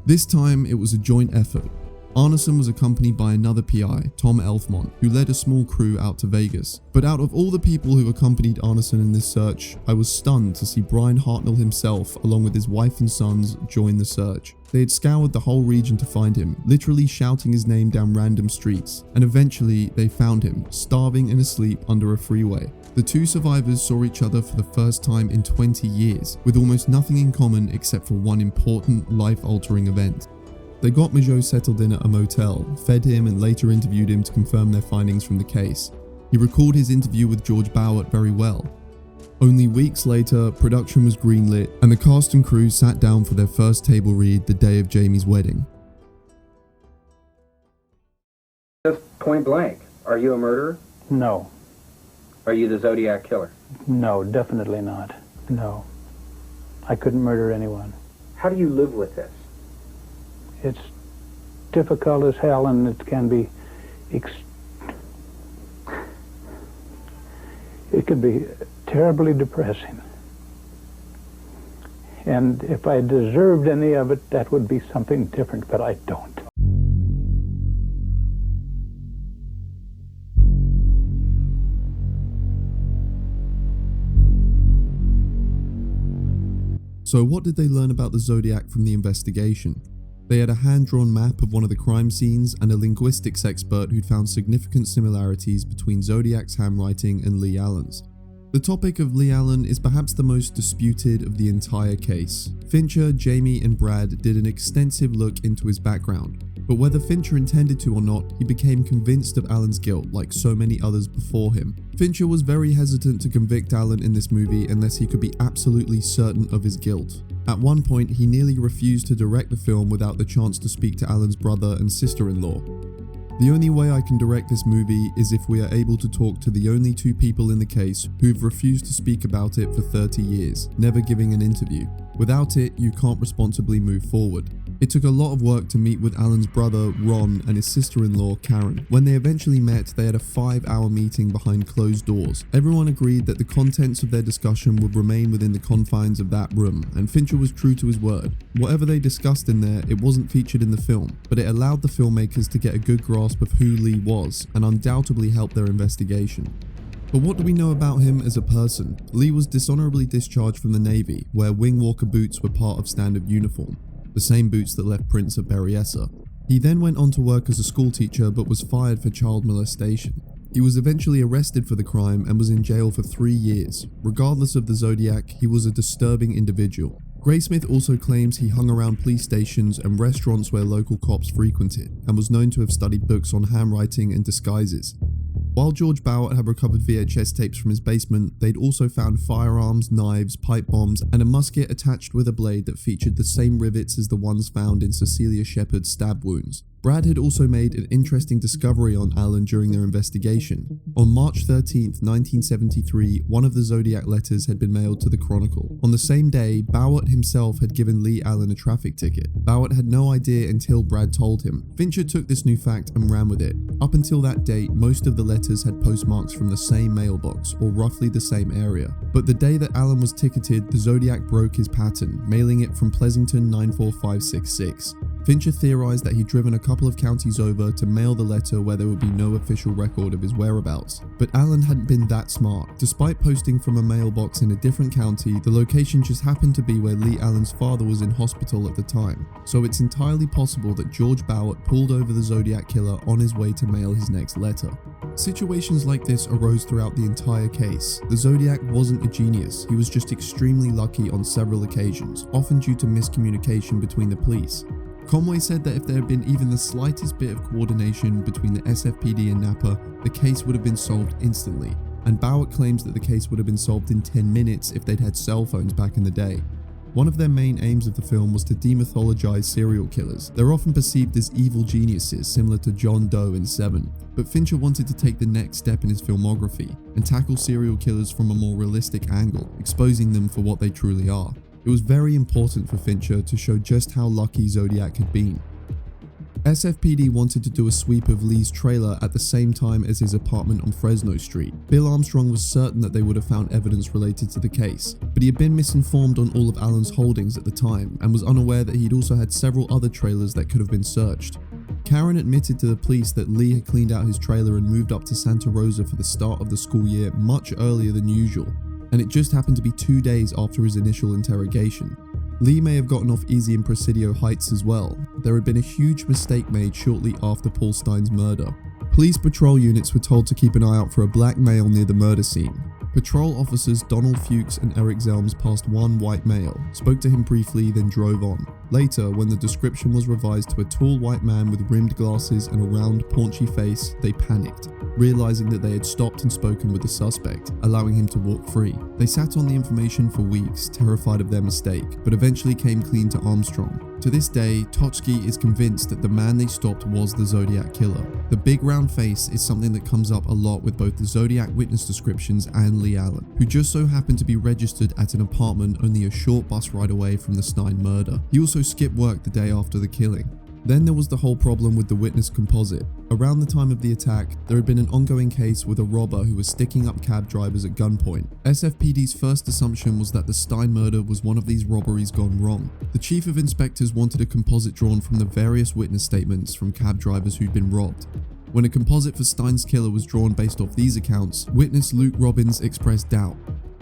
This time it was a joint effort. Arneson was accompanied by another PI, Tom Elfmont, who led a small crew out to Vegas. But out of all the people who accompanied Arneson in this search, I was stunned to see Brian Hartnell himself, along with his wife and sons, join the search. They had scoured the whole region to find him, literally shouting his name down random streets, and eventually they found him, starving and asleep under a freeway. The two survivors saw each other for the first time in 20 years, with almost nothing in common except for one important, life-altering event. They got Mageau settled in at a motel, fed him and later interviewed him to confirm their findings from the case. He recalled his interview with George Bowert very well. Only weeks later, production was greenlit and the cast and crew sat down for their first table read the day of Jamie's wedding.
Point blank, are you a murderer?
No.
Are you the Zodiac killer?
No, definitely not. No. I couldn't murder anyone.
How do you live with this?
It's difficult as hell, and it can be it can be terribly depressing. And if I deserved any of it, that would be something different, but I don't.
So what did they learn about the Zodiac from the investigation? They had a hand-drawn map of one of the crime scenes and a linguistics expert who'd found significant similarities between Zodiac's handwriting and Leigh Allen's. The topic of Leigh Allen is perhaps the most disputed of the entire case. Fincher, Jamie and Brad did an extensive look into his background, but whether Fincher intended to or not, he became convinced of Allen's guilt like so many others before him. Fincher was very hesitant to convict Allen in this movie unless he could be absolutely certain of his guilt. At one point, he nearly refused to direct the film without the chance to speak to Allen's brother and sister-in-law. The only way I can direct this movie is if we are able to talk to the only two people in the case who've refused to speak about it for 30 years, never giving an interview. Without it, you can't responsibly move forward. It took a lot of work to meet with Allen's brother, Ron, and his sister-in-law, Karen. When they eventually met, they had a 5-hour meeting behind closed doors. Everyone agreed that the contents of their discussion would remain within the confines of that room, and Fincher was true to his word. Whatever they discussed in there, it wasn't featured in the film, but it allowed the filmmakers to get a good grasp of who Leigh was, and undoubtedly helped their investigation. But what do we know about him as a person? Leigh was dishonorably discharged from the Navy, where wing walker boots were part of standard uniform, the same boots that left prints at Berryessa. He then went on to work as a schoolteacher but was fired for child molestation. He was eventually arrested for the crime and was in jail for 3 years. Regardless of the Zodiac, he was a disturbing individual. Graysmith also claims he hung around police stations and restaurants where local cops frequented, and was known to have studied books on handwriting and disguises. While George Bauer had recovered VHS tapes from his basement, they'd also found firearms, knives, pipe bombs, and a musket attached with a blade that featured the same rivets as the ones found in Cecilia Shepard's stab wounds. Brad had also made an interesting discovery on Allen during their investigation. On March 13th, 1973, one of the Zodiac letters had been mailed to the Chronicle. On the same day, Bauer himself had given Leigh Allen a traffic ticket. Bauer had no idea until Brad told him. Fincher took this new fact and ran with it. Up until that date, most of the letters had postmarks from the same mailbox, or roughly the same area. But the day that Allen was ticketed, the Zodiac broke his pattern, mailing it from Pleasanton 94566. Fincher theorized that he'd driven a couple of counties over to mail the letter where there would be no official record of his whereabouts. But Allen hadn't been that smart. Despite posting from a mailbox in a different county, the location just happened to be where Leigh Allen's father was in hospital at the time. So it's entirely possible that George Bauer pulled over the Zodiac killer on his way to mail his next letter. Situations like this arose throughout the entire case. The Zodiac wasn't a genius, he was just extremely lucky on several occasions, often due to miscommunication between the police. Conway said that if there had been even the slightest bit of coordination between the SFPD and Napa, the case would have been solved instantly, and Bauer claims that the case would have been solved in 10 minutes if they'd had cell phones back in the day. One of their main aims of the film was to demythologize serial killers. They're often perceived as evil geniuses similar to John Doe in Seven, but Fincher wanted to take the next step in his filmography and tackle serial killers from a more realistic angle, exposing them for what they truly are. It was very important for Fincher to show just how lucky Zodiac had been. SFPD wanted to do a sweep of Leigh's trailer at the same time as his apartment on Fresno Street. Bill Armstrong was certain that they would have found evidence related to the case, but he had been misinformed on all of Allen's holdings at the time and was unaware that he'd also had several other trailers that could have been searched. Karen admitted to the police that Leigh had cleaned out his trailer and moved up to Santa Rosa for the start of the school year much earlier than usual, and it just happened to be 2 days after his initial interrogation. Leigh may have gotten off easy in Presidio Heights as well. There had been a huge mistake made shortly after Paul Stine's murder. Police patrol units were told to keep an eye out for a black male near the murder scene. Patrol officers Donald Fuchs and Eric Zelms passed one white male, spoke to him briefly, then drove on. Later, when the description was revised to a tall white man with rimmed glasses and a round, paunchy face, they panicked, realizing that they had stopped and spoken with the suspect, allowing him to walk free. They sat on the information for weeks, terrified of their mistake, but eventually came clean to Armstrong. To this day, Totsky is convinced that the man they stopped was the Zodiac killer. The big round face is something that comes up a lot with both the Zodiac witness descriptions and Leigh Allen, who just so happened to be registered at an apartment only a short bus ride away from the Stine murder. He also skipped work the day after the killing. Then there was the whole problem with the witness composite. Around the time of the attack, there had been an ongoing case with a robber who was sticking up cab drivers at gunpoint. SFPD's first assumption was that the Stine murder was one of these robberies gone wrong. The chief of inspectors wanted a composite drawn from the various witness statements from cab drivers who'd been robbed. When a composite for Stine's killer was drawn based off these accounts, witness Luke Robbins expressed doubt.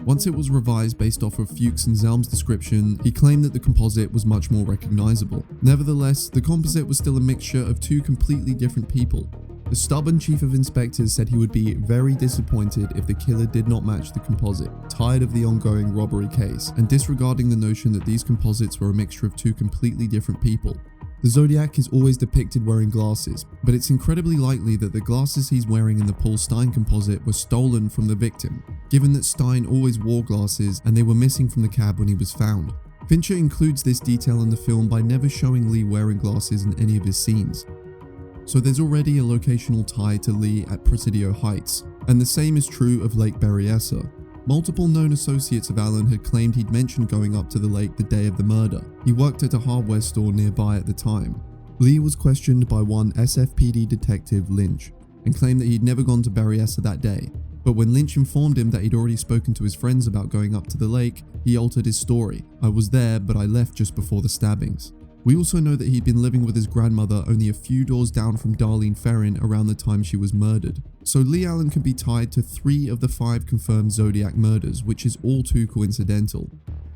Once it was revised based off of Fuchs and Zelm's description, he claimed that the composite was much more recognizable. Nevertheless, the composite was still a mixture of two completely different people. The stubborn chief of inspectors said he would be very disappointed if the killer did not match the composite, tired of the ongoing robbery case, and disregarding the notion that these composites were a mixture of two completely different people. The Zodiac is always depicted wearing glasses, but it's incredibly likely that the glasses he's wearing in the Paul Stine composite were stolen from the victim, given that Stine always wore glasses and they were missing from the cab when he was found. Fincher includes this detail in the film by never showing Leigh wearing glasses in any of his scenes. So there's already a locational tie to Leigh at Presidio Heights, and the same is true of Lake Berryessa. Multiple known associates of Allen had claimed he'd mentioned going up to the lake the day of the murder. He worked at a hardware store nearby at the time. Leigh was questioned by one SFPD detective, Lynch, and claimed that he'd never gone to Berryessa that day. But when Lynch informed him that he'd already spoken to his friends about going up to the lake, he altered his story. "I was there, but I left just before the stabbings." We also know that he'd been living with his grandmother only a few doors down from Darlene Ferrin around the time she was murdered. So Leigh Allen could be tied to 3 of the 5 confirmed Zodiac murders, which is all too coincidental.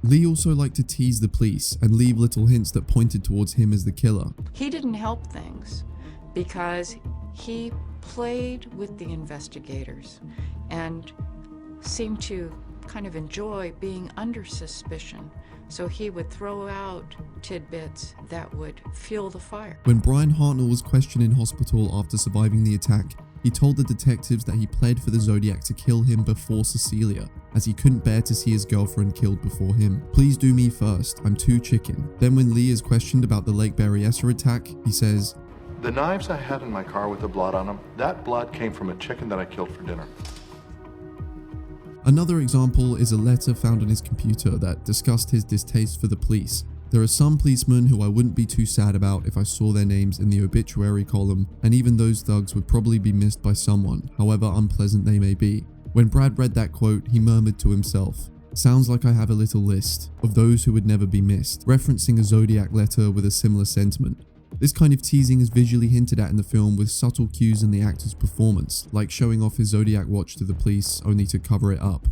Leigh also liked to tease the police and leave little hints that pointed towards him as the killer.
He didn't help things because He played with the investigators and seemed to kind of enjoy being under suspicion. So he would throw out tidbits that would fuel the fire.
When Brian Hartnell was questioned in hospital after surviving the attack, he told the detectives that he pled for the Zodiac to kill him before Cecilia, as he couldn't bear to see his girlfriend killed before him. "Please do me first, I'm too chicken." Then when Leigh is questioned about the Lake Berryessa attack, he says,
"The knives I had in my car with the blood on them, that blood came from a chicken that I killed for dinner."
Another example is a letter found on his computer that discussed his distaste for the police. There are some policemen who I wouldn't be too sad about if I saw their names in the obituary column, and even those thugs would probably be missed by someone, however unpleasant they may be. When Brad read that quote, he murmured to himself, "Sounds like I have a little list of those who would never be missed," referencing a Zodiac letter with a similar sentiment. This kind of teasing is visually hinted at in the film with subtle cues in the actor's performance, like showing off his Zodiac watch to the police only to cover it up.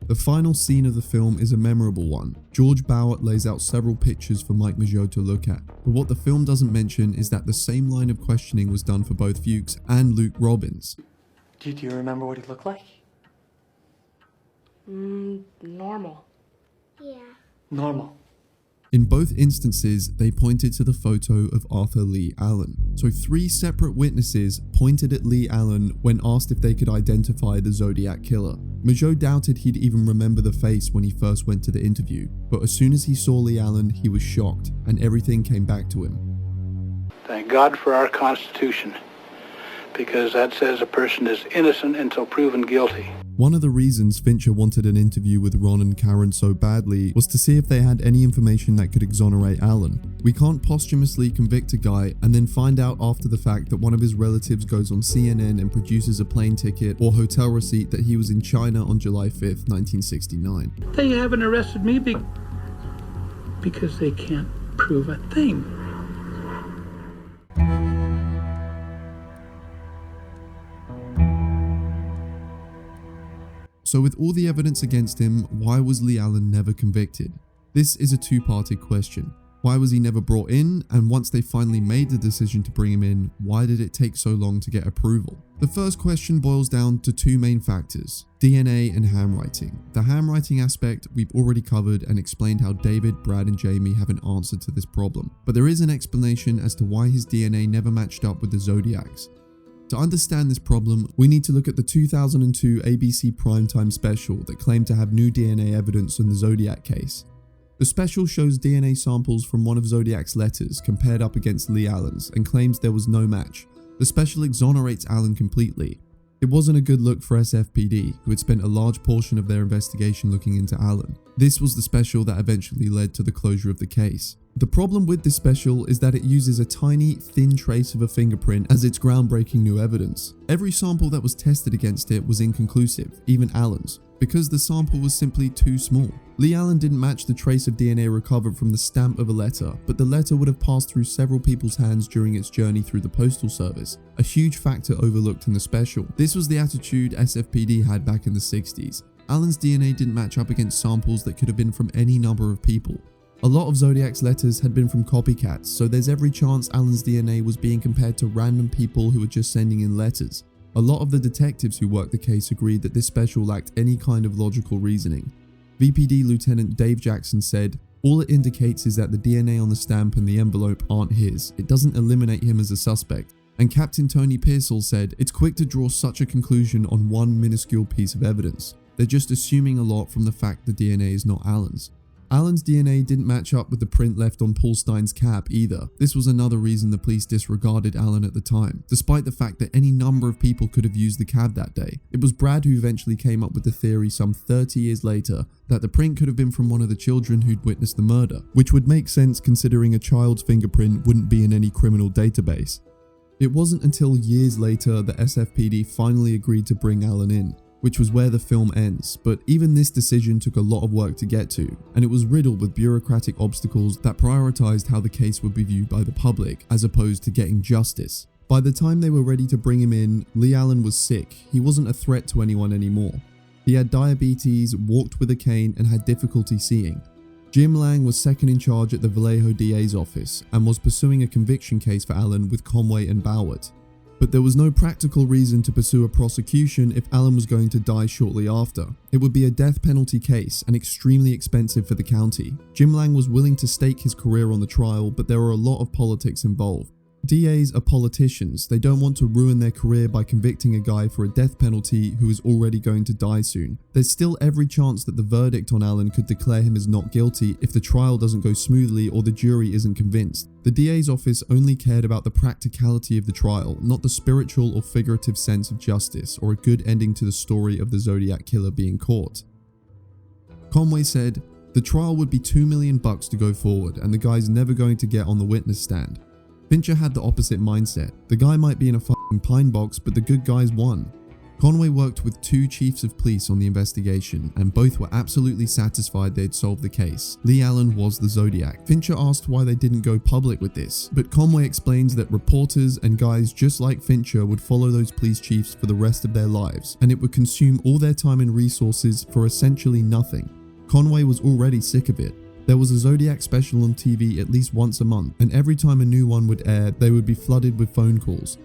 The final scene of the film is a memorable one. George Bauer lays out several pictures for Mike Mageau to look at, but what the film doesn't mention is that the same line of questioning was done for both Fuchs and Luke Robbins.
Do you remember what he looked like?
Normal.
Yeah.
Normal.
In both instances, they pointed to the photo of Arthur Lee Allen. So 3 separate witnesses pointed at Lee Allen when asked if they could identify the Zodiac killer. Mageau doubted he'd even remember the face when he first went to the interview, but as soon as he saw Lee Allen, he was shocked, and everything came back to him.
Thank God for our Constitution, because that says a person is innocent until proven guilty.
One of the reasons Fincher wanted an interview with Ron and Karen so badly was to see if they had any information that could exonerate Allen. We can't posthumously convict a guy and then find out after the fact that one of his relatives goes on CNN and produces a plane ticket or hotel receipt that he was in China on July 5th, 1969.
They haven't arrested me because they can't prove a thing.
So with all the evidence against him, why was Lee Allen never convicted? This is a two-parted question. Why was he never brought in? And once they finally made the decision to bring him in, why did it take so long to get approval? The first question boils down to 2 main factors: DNA and handwriting. The handwriting aspect we've already covered and explained how David, Brad and Jamie have an answer to this problem. But there is an explanation as to why his DNA never matched up with the Zodiac's. To understand this problem, we need to look at the 2002 ABC primetime special that claimed to have new DNA evidence in the Zodiac case. The special shows DNA samples from one of Zodiac's letters compared up against Lee Allen's and claims there was no match. The special exonerates Allen completely. It wasn't a good look for SFPD, who had spent a large portion of their investigation looking into Allen. This was the special that eventually led to the closure of the case. The problem with this special is that it uses a tiny, thin trace of a fingerprint as its groundbreaking new evidence. Every sample that was tested against it was inconclusive, even Allen's, because the sample was simply too small. Lee Allen didn't match the trace of DNA recovered from the stamp of a letter, but the letter would have passed through several people's hands during its journey through the postal service, a huge factor overlooked in the special. This was the attitude SFPD had back in the 60s. Allen's DNA didn't match up against samples that could have been from any number of people. A lot of Zodiac's letters had been from copycats, so there's every chance Allen's DNA was being compared to random people who were just sending in letters. A lot of the detectives who worked the case agreed that this special lacked any kind of logical reasoning. VPD Lieutenant Dave Jackson said, "All it indicates is that the DNA on the stamp and the envelope aren't his. It doesn't eliminate him as a suspect." And Captain Tony Pearsall said, "It's quick to draw such a conclusion on one minuscule piece of evidence. They're just assuming a lot from the fact the DNA is not Allen's." Allen's DNA didn't match up with the print left on Paul Stein's cap either. This was another reason the police disregarded Allen at the time, despite the fact that any number of people could have used the cab that day. It was Brad who eventually came up with the theory some 30 years later that the print could have been from one of the children who'd witnessed the murder, which would make sense considering a child's fingerprint wouldn't be in any criminal database. It wasn't until years later that SFPD finally agreed to bring Allen in, which was where the film ends, but even this decision took a lot of work to get to, and it was riddled with bureaucratic obstacles that prioritized how the case would be viewed by the public, as opposed to getting justice. By the time they were ready to bring him in, Lee Allen was sick. He wasn't a threat to anyone anymore. He had diabetes, walked with a cane, and had difficulty seeing. Jim Lang was second in charge at the Vallejo DA's office, and was pursuing a conviction case for Allen with Conway and Bowert. But there was no practical reason to pursue a prosecution if Alan was going to die shortly after. It would be a death penalty case and extremely expensive for the county. Jim Lang was willing to stake his career on the trial, but there were a lot of politics involved. DAs are politicians. They don't want to ruin their career by convicting a guy for a death penalty who is already going to die soon. There's still every chance that the verdict on Alan could declare him as not guilty if the trial doesn't go smoothly or the jury isn't convinced. The DA's office only cared about the practicality of the trial, not the spiritual or figurative sense of justice or a good ending to the story of the Zodiac killer being caught. Conway said, "The trial would be $2 million to go forward and the guy's never going to get on the witness stand." Fincher had the opposite mindset. The guy might be in a fucking pine box, but the good guys won. Conway worked with 2 chiefs of police on the investigation, and both were absolutely satisfied they'd solved the case. Leigh Allen was the Zodiac. Fincher asked why they didn't go public with this, but Conway explains that reporters and guys just like Fincher would follow those police chiefs for the rest of their lives, and it would consume all their time and resources for essentially nothing. Conway was already sick of it. There was a Zodiac special on TV at least once a month, and every time a new one would air, they would be flooded with phone calls.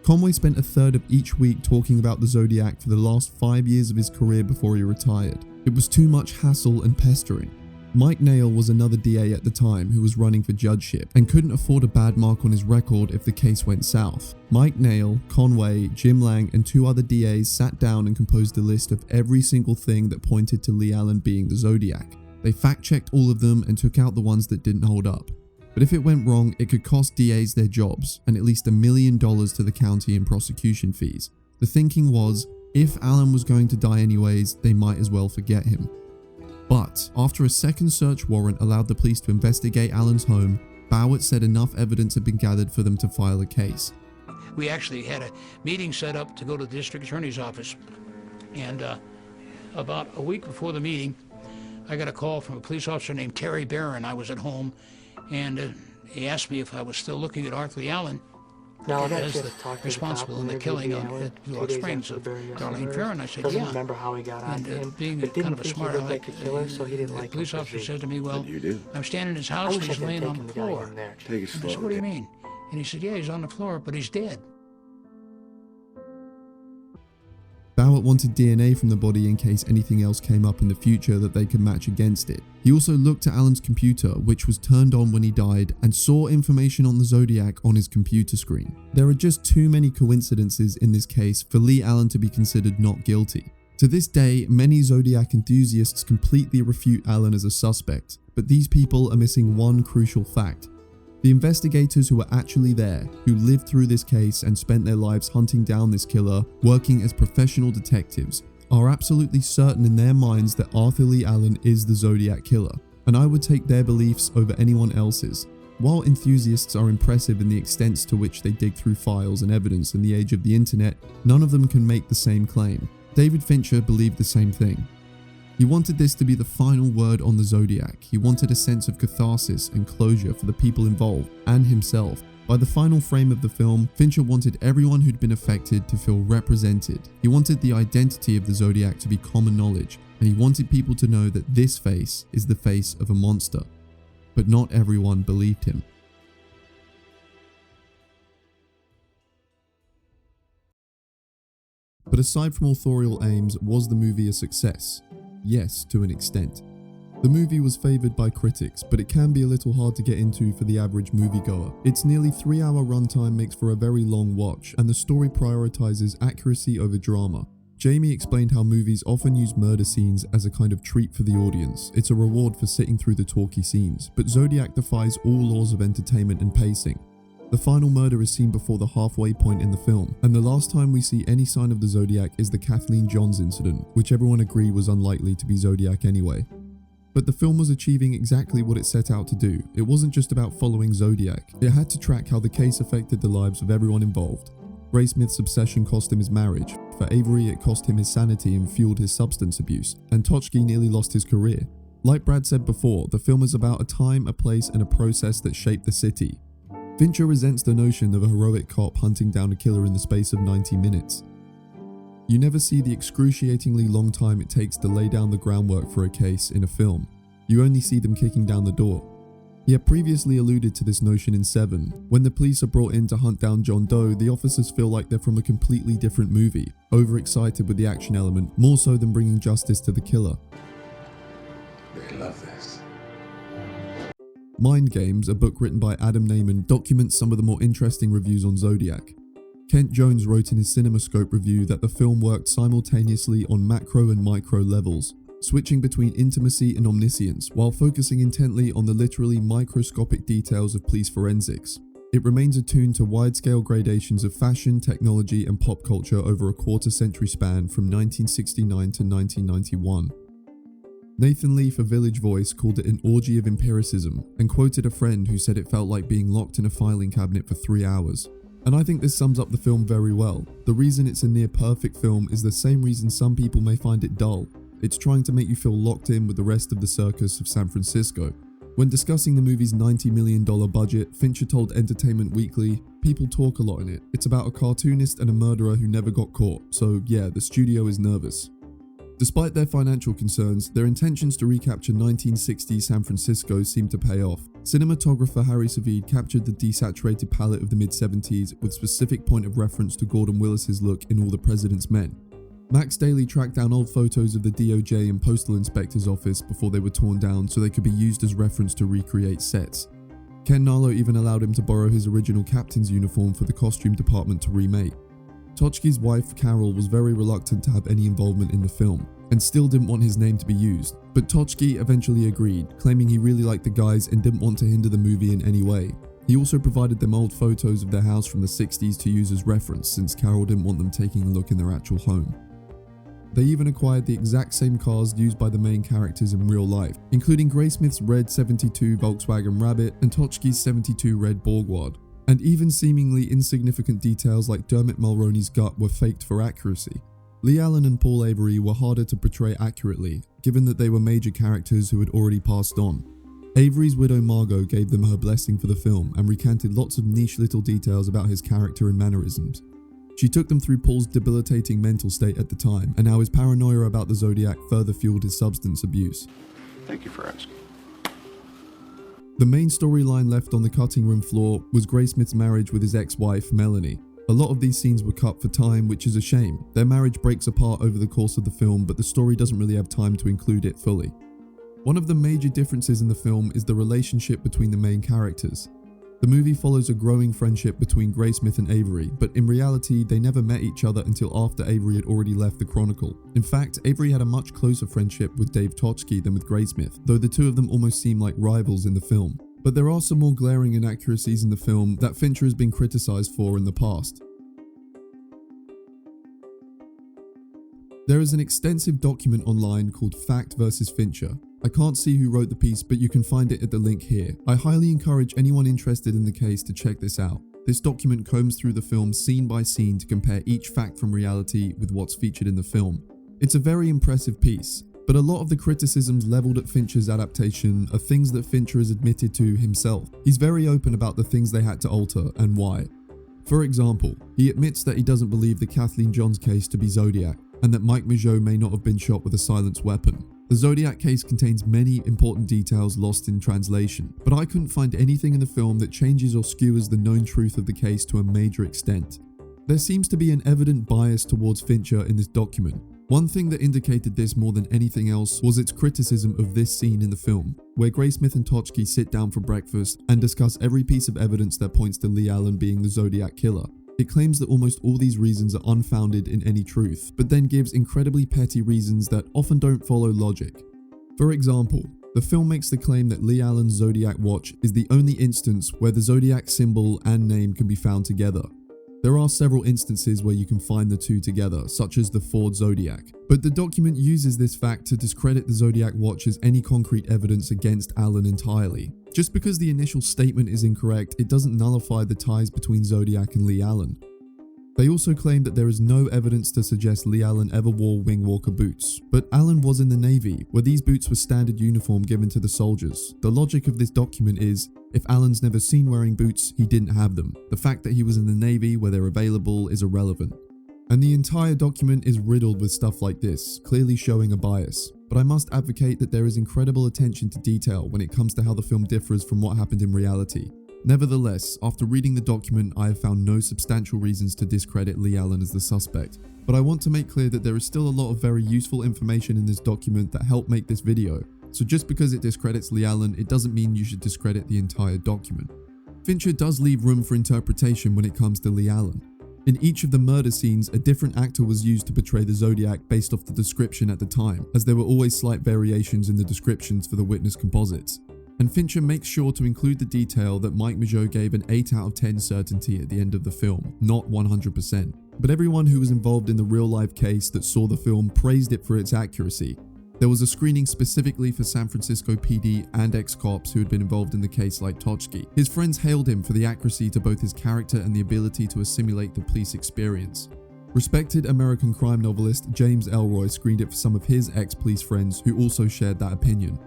Conway spent a third of each week talking about the Zodiac for the last 5 years of his career before he retired. It was too much hassle and pestering. Mike Nail was another DA at the time who was running for judgeship and couldn't afford a bad mark on his record if the case went south. Mike Nail, Conway, Jim Lang, and 2 other DAs sat down and composed a list of every single thing that pointed to Leigh Allen being the Zodiac. They fact-checked all of them and took out the ones that didn't hold up. But if it went wrong, it could cost DAs their jobs and at least $1 million to the county in prosecution fees. The thinking was, if Alan was going to die anyways, they might as well forget him. But after a second search warrant allowed the police to investigate Alan's home, Bowett said enough evidence had been gathered for them to file a case.
We actually had a meeting set up to go to the district attorney's office, and about a week before the meeting, I got a call from a police officer named Terry Barron. I was at home, and he asked me if I was still looking at Arthur Allen as the responsible in the killing of Rock Springs of Darlene Farron. I said,
doesn't
yeah.
remember how he got on him,
being
but
kind of a
think he
smart
looked
aleck,
like a killer, so he didn't like
the police
him
officer
physique.
said to me, well, I'm standing in his house and he's laying on the floor.
Take it
And I
slow.
said, what do you mean? And he said, yeah, he's on the floor, but he's dead.
Bowett wanted DNA from the body in case anything else came up in the future that they could match against it. He also looked at Alan's computer, which was turned on when he died, and saw information on the Zodiac on his computer screen. There are just too many coincidences in this case for Leigh Allen to be considered not guilty. To this day, many Zodiac enthusiasts completely refute Alan as a suspect, but these people are missing one crucial fact. The investigators who were actually there, who lived through this case and spent their lives hunting down this killer, working as professional detectives, are absolutely certain in their minds that Arthur Leigh Allen is the Zodiac killer, and I would take their beliefs over anyone else's. While enthusiasts are impressive in the extents to which they dig through files and evidence in the age of the internet, none of them can make the same claim. David Fincher believed the same thing. He wanted this to be the final word on the Zodiac. He wanted a sense of catharsis and closure for the people involved and himself. By the final frame of the film, Fincher wanted everyone who'd been affected to feel represented. He wanted the identity of the Zodiac to be common knowledge, and he wanted people to know that this face is the face of a monster. But not everyone believed him. But aside from authorial aims, was the movie a success? Yes, to an extent. The movie was favoured by critics, but it can be a little hard to get into for the average moviegoer. Its nearly 3-hour runtime makes for a very long watch, and the story prioritises accuracy over drama. Jamie explained how movies often use murder scenes as a kind of treat for the audience. It's a reward for sitting through the talky scenes, but Zodiac defies all laws of entertainment and pacing. The final murder is seen before the halfway point in the film, and the last time we see any sign of the Zodiac is the Kathleen Johns incident, which everyone agreed was unlikely to be Zodiac anyway. But the film was achieving exactly what it set out to do. It wasn't just about following Zodiac, it had to track how the case affected the lives of everyone involved. Graysmith's obsession cost him his marriage, for Avery it cost him his sanity and fueled his substance abuse, and Tochke nearly lost his career. Like Brad said before, the film is about a time, a place, and a process that shaped the city. Fincher resents the notion of a heroic cop hunting down a killer in the space of 90 minutes. You never see the excruciatingly long time it takes to lay down the groundwork for a case in a film. You only see them kicking down the door. He had previously alluded to this notion in Seven. When the police are brought in to hunt down John Doe, the officers feel like they're from a completely different movie, overexcited with the action element, more so than bringing justice to the killer.
They love this.
Mind Games, a book written by Adam Naiman, documents some of the more interesting reviews on Zodiac. Kent Jones wrote in his CinemaScope review that the film worked simultaneously on macro and micro levels, switching between intimacy and omniscience while focusing intently on the literally microscopic details of police forensics. It remains attuned to wide-scale gradations of fashion, technology, and pop culture over a quarter-century span from 1969 to 1991. Nathan Leigh for Village Voice called it an orgy of empiricism and quoted a friend who said it felt like being locked in a filing cabinet for 3 hours. And I think this sums up the film very well. The reason it's a near-perfect film is the same reason some people may find it dull. It's trying to make you feel locked in with the rest of the circus of San Francisco. When discussing the movie's $90 million budget, Fincher told Entertainment Weekly, "People talk a lot in it. It's about a cartoonist and a murderer who never got caught, so yeah, the studio is nervous." Despite their financial concerns, their intentions to recapture 1960s San Francisco seemed to pay off. Cinematographer Harry Savid captured the desaturated palette of the mid-70s with specific point of reference to Gordon Willis's look in All the President's Men. Max Daly tracked down old photos of the DOJ and Postal Inspector's office before they were torn down so they could be used as reference to recreate sets. Ken Narlow even allowed him to borrow his original captain's uniform for the costume department to remake. Totschke's wife, Carol, was very reluctant to have any involvement in the film, and still didn't want his name to be used, but Totschke eventually agreed, claiming he really liked the guys and didn't want to hinder the movie in any way. He also provided them old photos of their house from the 60s to use as reference, since Carol didn't want them taking a look in their actual home. They even acquired the exact same cars used by the main characters in real life, including Graysmith's red 72 Volkswagen Rabbit and Totschke's 72 red Borgward. And even seemingly insignificant details like Dermot Mulroney's gut were faked for accuracy. Leigh Allen and Paul Avery were harder to portray accurately, given that they were major characters who had already passed on. Avery's widow Margot gave them her blessing for the film and recanted lots of niche little details about his character and mannerisms. She took them through Paul's debilitating mental state at the time and how his paranoia about the Zodiac further fueled his substance abuse.
Thank you for asking.
The main storyline left on the cutting room floor was Graysmith's marriage with his ex-wife, Melanie. A lot of these scenes were cut for time, which is a shame. Their marriage breaks apart over the course of the film, but the story doesn't really have time to include it fully. One of the major differences in the film is the relationship between the main characters. The movie follows a growing friendship between Graysmith and Avery, but in reality, they never met each other until after Avery had already left the Chronicle. In fact, Avery had a much closer friendship with Dave Totschke than with Graysmith, though the two of them almost seem like rivals in the film. But there are some more glaring inaccuracies in the film that Fincher has been criticized for in the past. There is an extensive document online called Fact vs. Fincher. I can't see who wrote the piece, but you can find it at the link here. I highly encourage anyone interested in the case to check this out. This document combs through the film scene by scene to compare each fact from reality with what's featured in the film. It's a very impressive piece, but a lot of the criticisms leveled at Fincher's adaptation are things that Fincher has admitted to himself. He's very open about the things they had to alter and why. For example, he admits that he doesn't believe the Kathleen Johns case to be Zodiac, and that Mike Mageau may not have been shot with a silenced weapon. The Zodiac case contains many important details lost in translation, but I couldn't find anything in the film that changes or skewers the known truth of the case to a major extent. There seems to be an evident bias towards Fincher in this document. One thing that indicated this more than anything else was its criticism of this scene in the film, where Graysmith and Totschke sit down for breakfast and discuss every piece of evidence that points to Leigh Allen being the Zodiac killer. It claims that almost all these reasons are unfounded in any truth, but then gives incredibly petty reasons that often don't follow logic. For example, the film makes the claim that Leigh Allen's Zodiac watch is the only instance where the Zodiac symbol and name can be found together. There are several instances where you can find the two together, such as the Ford Zodiac, but the document uses this fact to discredit the Zodiac watch as any concrete evidence against Allen entirely. Just because the initial statement is incorrect, it doesn't nullify the ties between Zodiac and Leigh Allen. They also claim that there is no evidence to suggest Leigh Allen ever wore wing walker boots, but Allen was in the Navy, where these boots were standard uniform given to the soldiers. The logic of this document is, if Allen's never seen wearing boots, he didn't have them. The fact that he was in the Navy where they're available is irrelevant. And the entire document is riddled with stuff like this, clearly showing a bias. But I must advocate that there is incredible attention to detail when it comes to how the film differs from what happened in reality. Nevertheless, after reading the document, I have found no substantial reasons to discredit Leigh Allen as the suspect. But I want to make clear that there is still a lot of very useful information in this document that helped make this video. So just because it discredits Leigh Allen, it doesn't mean you should discredit the entire document. Fincher does leave room for interpretation when it comes to Leigh Allen. In each of the murder scenes, a different actor was used to portray the Zodiac based off the description at the time, as there were always slight variations in the descriptions for the witness composites. And Fincher makes sure to include the detail that Mike Mageau gave an 8 out of 10 certainty at the end of the film, not 100%. But everyone who was involved in the real-life case that saw the film praised it for its accuracy. There was a screening specifically for San Francisco PD and ex-cops who had been involved in the case like Tochsky. His friends hailed him for the accuracy to both his character and the ability to assimilate the police experience. Respected American crime novelist James Ellroy screened it for some of his ex-police friends who also shared that opinion.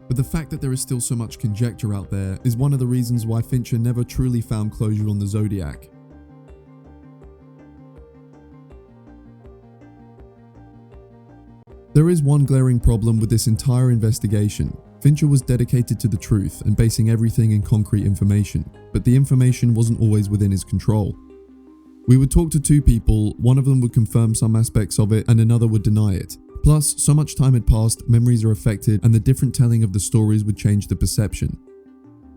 But the fact that there is still so much conjecture out there is one of the reasons why Fincher never truly found closure on the Zodiac. There is one glaring problem with this entire investigation. Fincher was dedicated to the truth and basing everything in concrete information, but the information wasn't always within his control. We would talk to two people, one of them would confirm some aspects of it and another would deny it. Plus, so much time had passed, memories are affected, and the different telling of the stories would change the perception.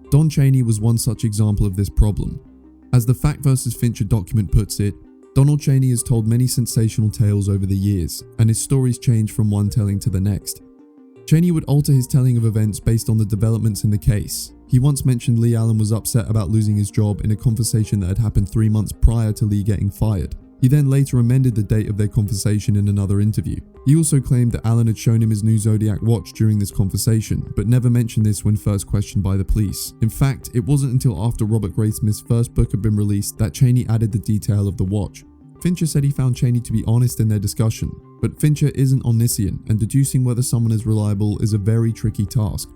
Don Chaney was one such example of this problem. As the Fact vs. Fincher document puts it, Donald Chaney has told many sensational tales over the years, and his stories change from one telling to the next. Chaney would alter his telling of events based on the developments in the case. He once mentioned Leigh Allen was upset about losing his job in a conversation that had happened 3 months prior to Leigh getting fired. He then later amended the date of their conversation in another interview. He also claimed that Allen had shown him his new Zodiac watch during this conversation, but never mentioned this when first questioned by the police. In fact, it wasn't until after Robert Graysmith's first book had been released that Chaney added the detail of the watch. Fincher said he found Chaney to be honest in their discussion, but Fincher isn't omniscient, and deducing whether someone is reliable is a very tricky task.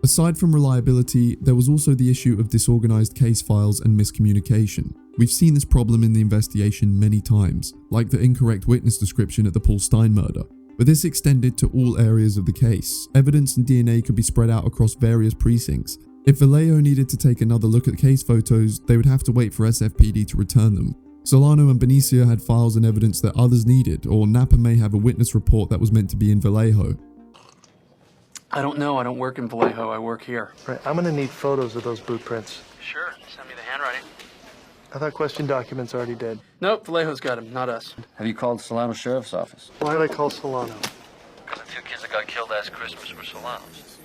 Aside from reliability, there was also the issue of disorganized case files and miscommunication. We've seen this problem in the investigation many times, like the incorrect witness description at the Paul Stine murder. But this extended to all areas of the case. Evidence and DNA could be spread out across various precincts. If Vallejo needed to take another look at case photos, they would have to wait for SFPD to return them. Solano and Benicia had files and evidence that others needed, or Napa may have a witness report that was meant to be in Vallejo.
I don't know. I don't work in Vallejo. I work here.
Right. I'm gonna need photos of those blueprints.
Sure. Send me the handwriting.
I thought question documents already dead.
Nope. Vallejo's got him, not us.
Have you called Solano Sheriff's Office?
Why did I call Solano?
Because the 2 kids that got killed last Christmas were Solanos.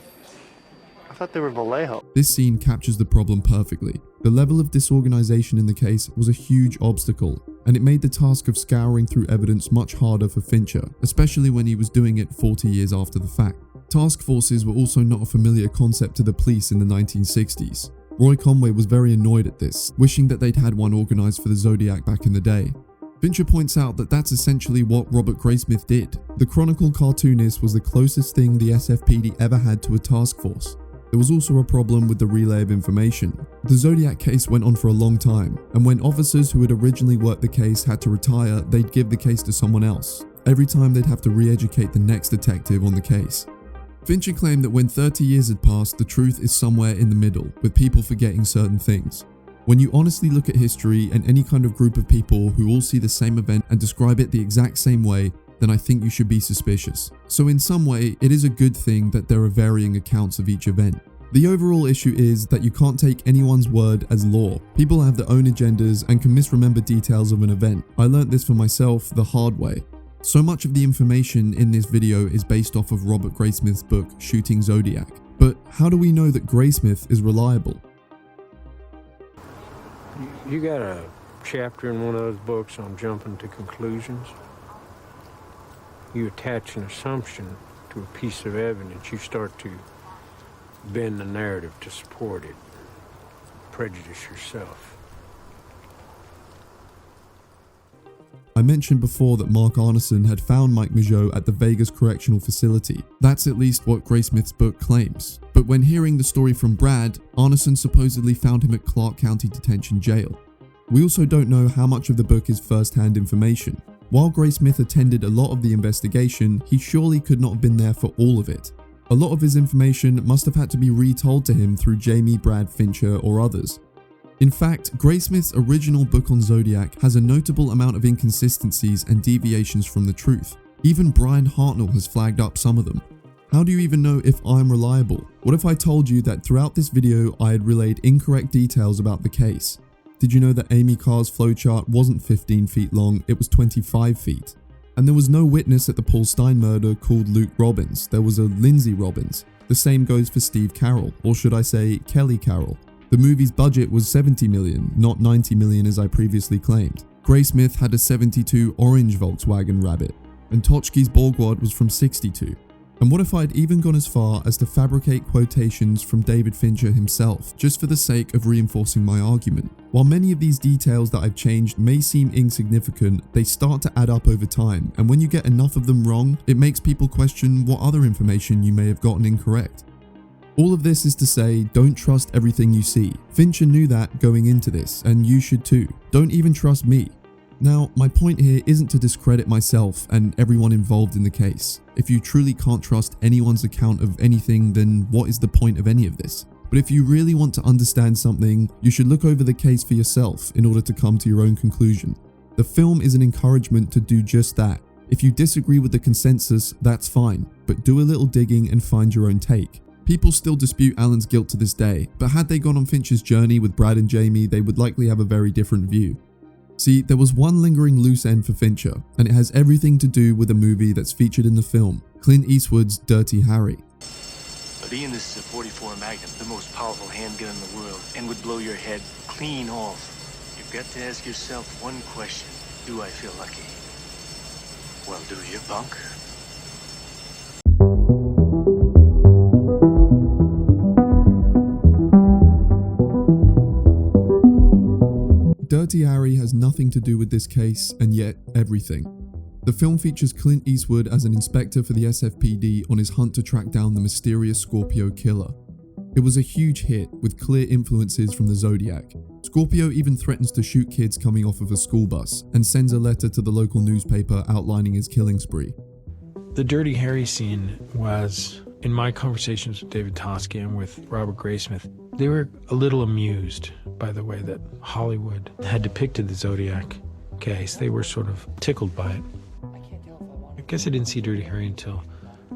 I thought they were Vallejo.
This scene captures the problem perfectly. The level of disorganization in the case was a huge obstacle, and it made the task of scouring through evidence much harder for Fincher, especially when he was doing it 40 years after the fact. Task forces were also not a familiar concept to the police in the 1960s. Roy Conway was very annoyed at this, wishing that they'd had one organized for the Zodiac back in the day. Fincher points out that that's essentially what Robert Graysmith did. The Chronicle cartoonist was the closest thing the SFPD ever had to a task force. There was also a problem with the relay of information. The Zodiac case went on for a long time, and when officers who had originally worked the case had to retire, they'd give the case to someone else. Every time they'd have to re-educate the next detective on the case. Fincher claimed that when 30 years had passed, the truth is somewhere in the middle, with people forgetting certain things. When you honestly look at history and any kind of group of people who all see the same event and describe it the exact same way, then I think you should be suspicious. So in some way, it is a good thing that there are varying accounts of each event. The overall issue is that you can't take anyone's word as law. People have their own agendas and can misremember details of an event. I learnt this for myself the hard way. So much of the information in this video is based off of Robert Graysmith's book, Shooting Zodiac. But how do we know that Graysmith is reliable?
You got a chapter in one of those books on jumping to conclusions. You attach an assumption to a piece of evidence, you start to bend the narrative to support it, prejudice yourself.
I mentioned before that Mark Arneson had found Mike Mageau at the Vegas Correctional Facility. That's at least what Graysmith's book claims. But when hearing the story from Brad, Arneson supposedly found him at Clark County Detention Jail. We also don't know how much of the book is first-hand information. While Graysmith attended a lot of the investigation, he surely could not have been there for all of it. A lot of his information must have had to be retold to him through Jamie, Brad, Fincher, or others. In fact, Graysmith's original book on Zodiac has a notable amount of inconsistencies and deviations from the truth. Even Brian Hartnell has flagged up some of them. How do you even know if I'm reliable? What if I told you that throughout this video I had relayed incorrect details about the case? Did you know that Amy Carr's flowchart wasn't 15 feet long, it was 25 feet? And there was no witness at the Paul Stein murder called Luke Robbins, there was a Lindsay Robbins. The same goes for Steve Carroll, or should I say Kelly Carroll. The movie's budget was 70 million, not 90 million as I previously claimed. Graysmith had a 72 orange Volkswagen Rabbit, and Tochke's Borgward was from 62. And what if I'd even gone as far as to fabricate quotations from David Fincher himself, just for the sake of reinforcing my argument? While many of these details that I've changed may seem insignificant, they start to add up over time, and when you get enough of them wrong, it makes people question what other information you may have gotten incorrect. All of this is to say, don't trust everything you see. Fincher knew that going into this, and you should too. Don't even trust me. Now, my point here isn't to discredit myself and everyone involved in the case. If you truly can't trust anyone's account of anything, then what is the point of any of this? But if you really want to understand something, you should look over the case for yourself in order to come to your own conclusion. The film is an encouragement to do just that. If you disagree with the consensus, that's fine, but do a little digging and find your own take. People still dispute Alan's guilt to this day, but had they gone on Fincher's journey with Brad and Jamie, they would likely have a very different view. See, there was one lingering loose end for Fincher, and it has everything to do with a movie that's featured in the film, Clint Eastwood's Dirty Harry.
But Ian, this is a .44 Magnum, the most powerful handgun in the world, and would blow your head clean off. You've got to ask yourself one question. Do I feel lucky? Well, do you, punk?
Dirty Harry has nothing to do with this case, and yet everything. The film features Clint Eastwood as an inspector for the SFPD on his hunt to track down the mysterious Scorpio killer. It was a huge hit, with clear influences from the Zodiac. Scorpio even threatens to shoot kids coming off of a school bus, and sends a letter to the local newspaper outlining his killing spree.
The Dirty Harry scene was, in my conversations with David Toski and with Robert Graysmith, they were a little amused by the way that Hollywood had depicted the Zodiac case. They were sort of tickled by it. I guess I didn't see Dirty Harry until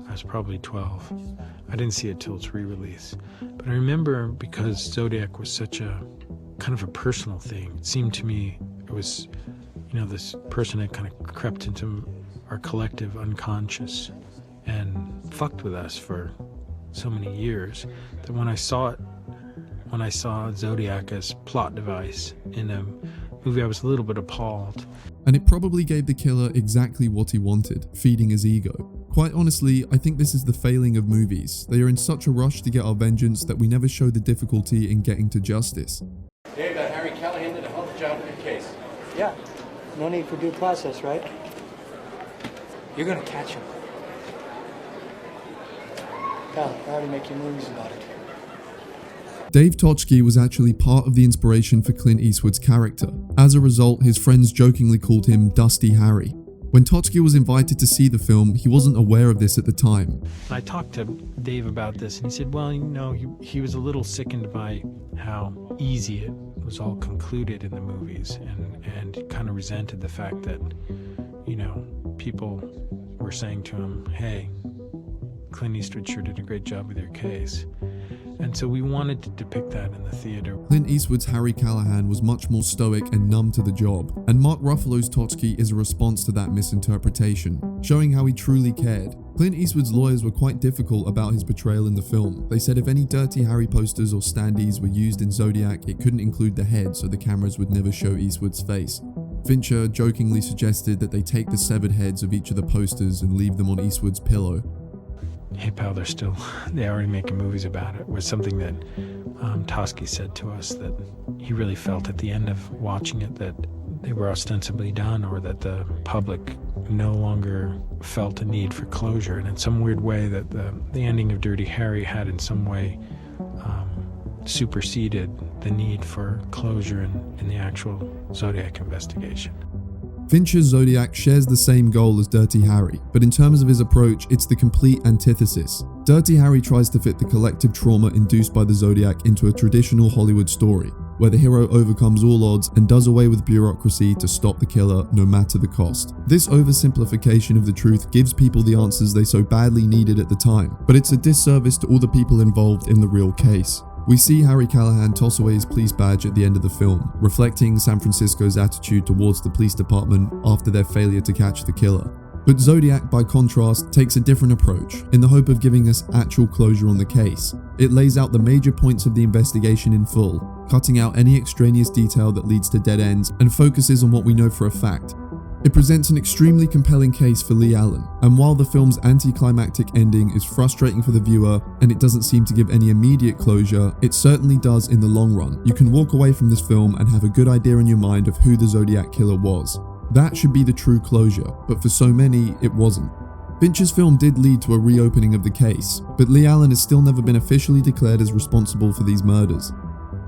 I was probably 12. I didn't see it till its re-release. But I remember, because Zodiac was such a kind of a personal thing, it seemed to me it was, you know, this person had kind of crept into our collective unconscious and fucked with us for so many years, that when I saw Zodiac as plot device in a movie, I was a little bit appalled.
And it probably gave the killer exactly what he wanted, feeding his ego. Quite honestly, I think this is the failing of movies. They are in such a rush to get our vengeance that we never show the difficulty in getting to justice.
Dave, that Harry Callahan did a hell of a job in your case.
Yeah, no need for due process, right? You're gonna catch him. Hell, I already make you movies about it.
Dave Tochke was actually part of the inspiration for Clint Eastwood's character. As a result, his friends jokingly called him Dusty Harry. When Tochke was invited to see the film, he wasn't aware of this at the time.
I talked to Dave about this, and he said, well, you know, he was a little sickened by how easy it was all concluded in the movies, and kind of resented the fact that, you know, people were saying to him, hey, Clint Eastwood sure did a great job with your case. And so we wanted to depict that in the theater.
Clint Eastwood's Harry Callahan was much more stoic and numb to the job, and Mark Ruffalo's Tochke is a response to that misinterpretation, showing how he truly cared. Clint Eastwood's lawyers were quite difficult about his portrayal in the film. They said if any Dirty Harry posters or standees were used in Zodiac, it couldn't include the head, so the cameras would never show Eastwood's face. Fincher jokingly suggested that they take the severed heads of each of the posters and leave them on Eastwood's pillow.
Hey pal, they're already making movies about it, was something that Toski said to us, that he really felt at the end of watching it that they were ostensibly done, or that the public no longer felt a need for closure. And in some weird way that the ending of Dirty Harry had in some way superseded the need for closure in the actual Zodiac investigation.
Fincher's Zodiac shares the same goal as Dirty Harry, but in terms of his approach, it's the complete antithesis. Dirty Harry tries to fit the collective trauma induced by the Zodiac into a traditional Hollywood story, where the hero overcomes all odds and does away with bureaucracy to stop the killer no matter the cost. This oversimplification of the truth gives people the answers they so badly needed at the time, but it's a disservice to all the people involved in the real case. We see Harry Callahan toss away his police badge at the end of the film, reflecting San Francisco's attitude towards the police department after their failure to catch the killer. But Zodiac, by contrast, takes a different approach, in the hope of giving us actual closure on the case. It lays out the major points of the investigation in full, cutting out any extraneous detail that leads to dead ends, and focuses on what we know for a fact. It presents an extremely compelling case for Leigh Allen, and while the film's anticlimactic ending is frustrating for the viewer and it doesn't seem to give any immediate closure, it certainly does in the long run. You can walk away from this film and have a good idea in your mind of who the Zodiac killer was. That should be the true closure, but for so many, it wasn't. Fincher's film did lead to a reopening of the case, but Leigh Allen has still never been officially declared as responsible for these murders.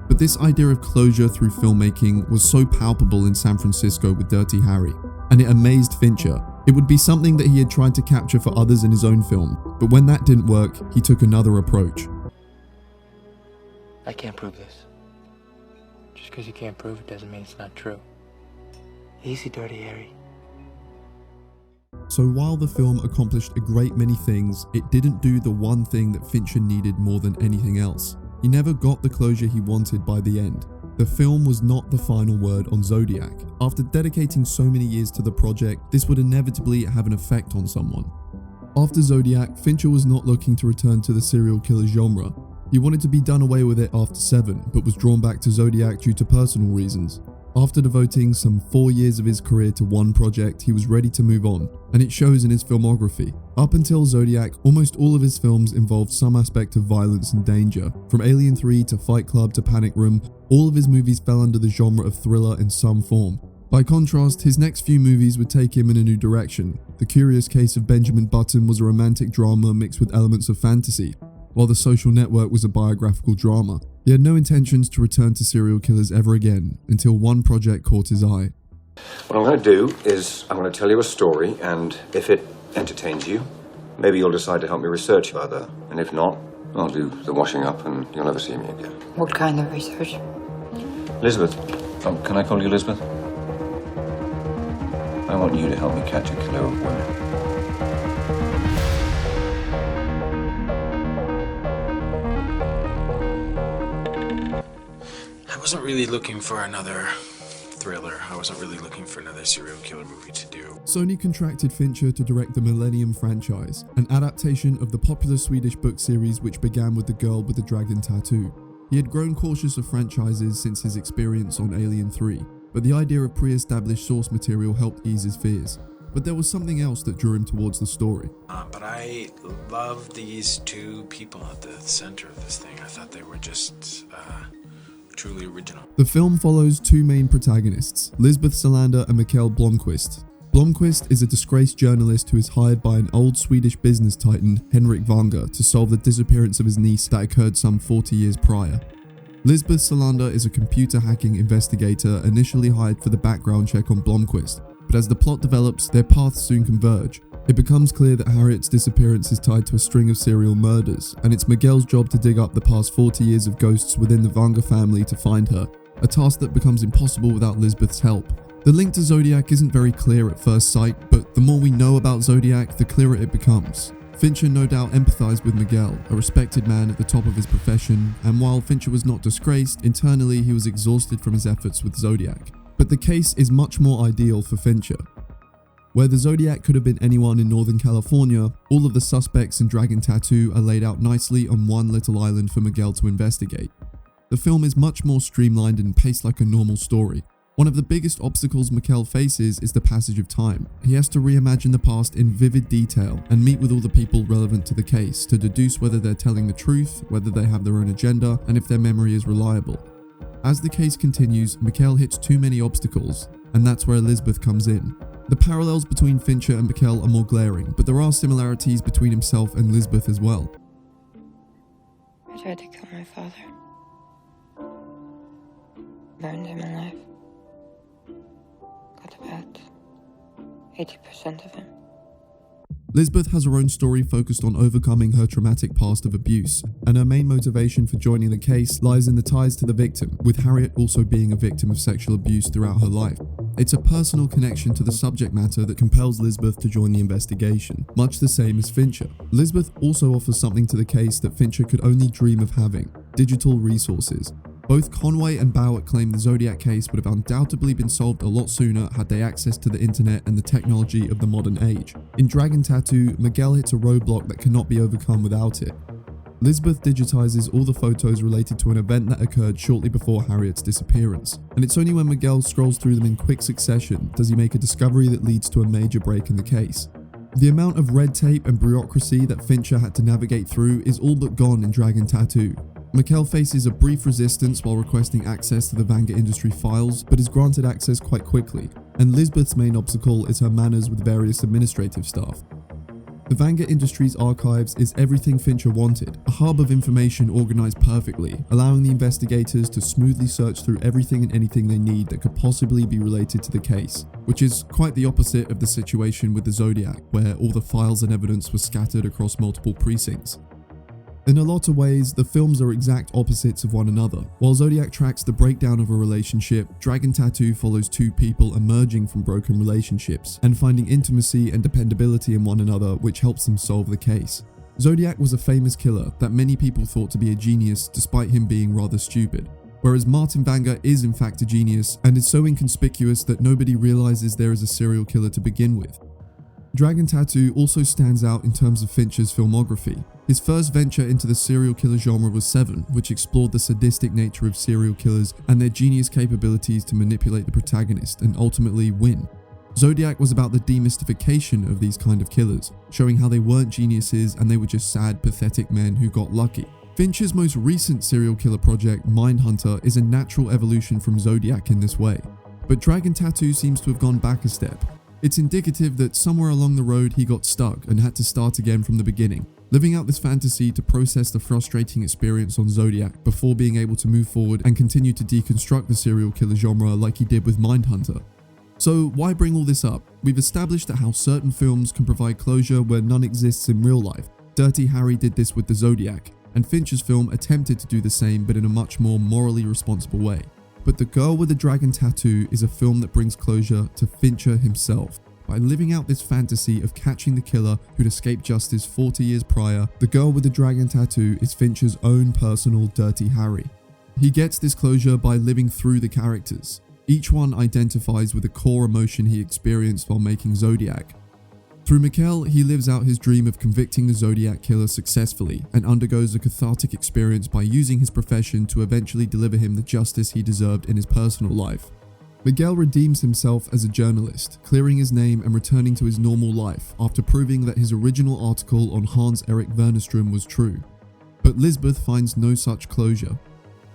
But this idea of closure through filmmaking was so palpable in San Francisco with Dirty Harry, and it amazed Fincher. It would be something that he had tried to capture for others in his own film, but when that didn't work, he took another approach.
I can't prove this. Just because you can't prove it doesn't mean it's not true. Easy, Dirty Harry.
So while the film accomplished a great many things, it didn't do the one thing that Fincher needed more than anything else. He never got the closure he wanted by the end. The film was not the final word on Zodiac. After dedicating so many years to the project, this would inevitably have an effect on someone. After Zodiac, Fincher was not looking to return to the serial killer genre. He wanted to be done away with it after Seven, but was drawn back to Zodiac due to personal reasons. After devoting some 4 years of his career to one project, he was ready to move on, and it shows in his filmography. Up until Zodiac, almost all of his films involved some aspect of violence and danger. From Alien 3 to Fight Club to Panic Room, all of his movies fell under the genre of thriller in some form. By contrast, his next few movies would take him in a new direction. The Curious Case of Benjamin Button was a romantic drama mixed with elements of fantasy, while The Social Network was a biographical drama. He had no intentions to return to serial killers ever again, until one project caught his eye.
What I'm going to do is I'm going to tell you a story, and if it entertains you, maybe you'll decide to help me research further. And if not, I'll do the washing up and you'll never see me again.
What kind of research?
Elizabeth. Oh, can I call you Elizabeth? I want you to help me catch a killer of women.
I wasn't really looking for another thriller. I wasn't really looking for another serial killer movie to do.
Sony contracted Fincher to direct the Millennium franchise, an adaptation of the popular Swedish book series which began with The Girl with the Dragon Tattoo. He had grown cautious of franchises since his experience on Alien 3, but the idea of pre-established source material helped ease his fears. But there was something else that drew him towards the story.
But I love these two people at the center of this thing. I thought they were just truly original.
The film follows two main protagonists, Lisbeth Salander and Mikael Blomkvist. Blomkvist is a disgraced journalist who is hired by an old Swedish business titan, Henrik Vanger, to solve the disappearance of his niece that occurred some 40 years prior. Lisbeth Salander is a computer hacking investigator initially hired for the background check on Blomkvist, but as the plot develops, their paths soon converge. It becomes clear that Harriet's disappearance is tied to a string of serial murders, and it's Miguel's job to dig up the past 40 years of ghosts within the Vanger family to find her, a task that becomes impossible without Lisbeth's help. The link to Zodiac isn't very clear at first sight, but the more we know about Zodiac, the clearer it becomes. Fincher no doubt empathized with Miguel, a respected man at the top of his profession, and while Fincher was not disgraced, internally he was exhausted from his efforts with Zodiac. But the case is much more ideal for Fincher. Where the Zodiac could have been anyone in Northern California, all of the suspects in Dragon Tattoo are laid out nicely on one little island for Miguel to investigate. The film is much more streamlined and paced like a normal story. One of the biggest obstacles Miguel faces is the passage of time. He has to reimagine the past in vivid detail and meet with all the people relevant to the case to deduce whether they're telling the truth, whether they have their own agenda, and if their memory is reliable. As the case continues, Miguel hits too many obstacles, and that's where Elizabeth comes in. The parallels between Fincher and Miguel are more glaring, but there are similarities between himself and Lisbeth as well.
I tried to kill my father. Burned him alive. Got the bat. 80% of him.
Lisbeth has her own story focused on overcoming her traumatic past of abuse, and her main motivation for joining the case lies in the ties to the victim, with Harriet also being a victim of sexual abuse throughout her life. It's a personal connection to the subject matter that compels Lisbeth to join the investigation, much the same as Fincher. Lisbeth also offers something to the case that Fincher could only dream of having: digital resources. Both Conway and Bauer claim the Zodiac case would have undoubtedly been solved a lot sooner had they access to the internet and the technology of the modern age. In Dragon Tattoo, Miguel hits a roadblock that cannot be overcome without it. Lisbeth digitizes all the photos related to an event that occurred shortly before Harriet's disappearance, and it's only when Miguel scrolls through them in quick succession does he make a discovery that leads to a major break in the case. The amount of red tape and bureaucracy that Fincher had to navigate through is all but gone in Dragon Tattoo. Mikkel faces a brief resistance while requesting access to the Vanga Industry files, but is granted access quite quickly, and Lisbeth's main obstacle is her manners with various administrative staff. The Vanga Industries archives is everything Fincher wanted, a hub of information organized perfectly, allowing the investigators to smoothly search through everything and anything they need that could possibly be related to the case, which is quite the opposite of the situation with the Zodiac, where all the files and evidence were scattered across multiple precincts. In a lot of ways, the films are exact opposites of one another. While Zodiac tracks the breakdown of a relationship, Dragon Tattoo follows two people emerging from broken relationships and finding intimacy and dependability in one another, which helps them solve the case. Zodiac was a famous killer that many people thought to be a genius despite him being rather stupid, whereas Martin Vanga is in fact a genius and is so inconspicuous that nobody realizes there is a serial killer to begin with. Dragon Tattoo also stands out in terms of Fincher's filmography. His first venture into the serial killer genre was Seven, which explored the sadistic nature of serial killers and their genius capabilities to manipulate the protagonist and ultimately win. Zodiac was about the demystification of these kind of killers, showing how they weren't geniuses and they were just sad, pathetic men who got lucky. Fincher's most recent serial killer project, Mindhunter, is a natural evolution from Zodiac in this way, but Dragon Tattoo seems to have gone back a step. It's indicative that somewhere along the road he got stuck and had to start again from the beginning, living out this fantasy to process the frustrating experience on Zodiac before being able to move forward and continue to deconstruct the serial killer genre like he did with Mindhunter. So why bring all this up? We've established that how certain films can provide closure where none exists in real life. Dirty Harry did this with the Zodiac, and Fincher's film attempted to do the same but in a much more morally responsible way. But The Girl with the Dragon Tattoo is a film that brings closure to Fincher himself. By living out this fantasy of catching the killer who'd escaped justice 40 years prior, The Girl with the Dragon Tattoo is Fincher's own personal Dirty Harry. He gets this closure by living through the characters. Each one identifies with a core emotion he experienced while making Zodiac. Through Mikkel, he lives out his dream of convicting the Zodiac killer successfully and undergoes a cathartic experience by using his profession to eventually deliver him the justice he deserved in his personal life. Miguel redeems himself as a journalist, clearing his name and returning to his normal life after proving that his original article on Hans-Erik Wernerström was true. But Lisbeth finds no such closure.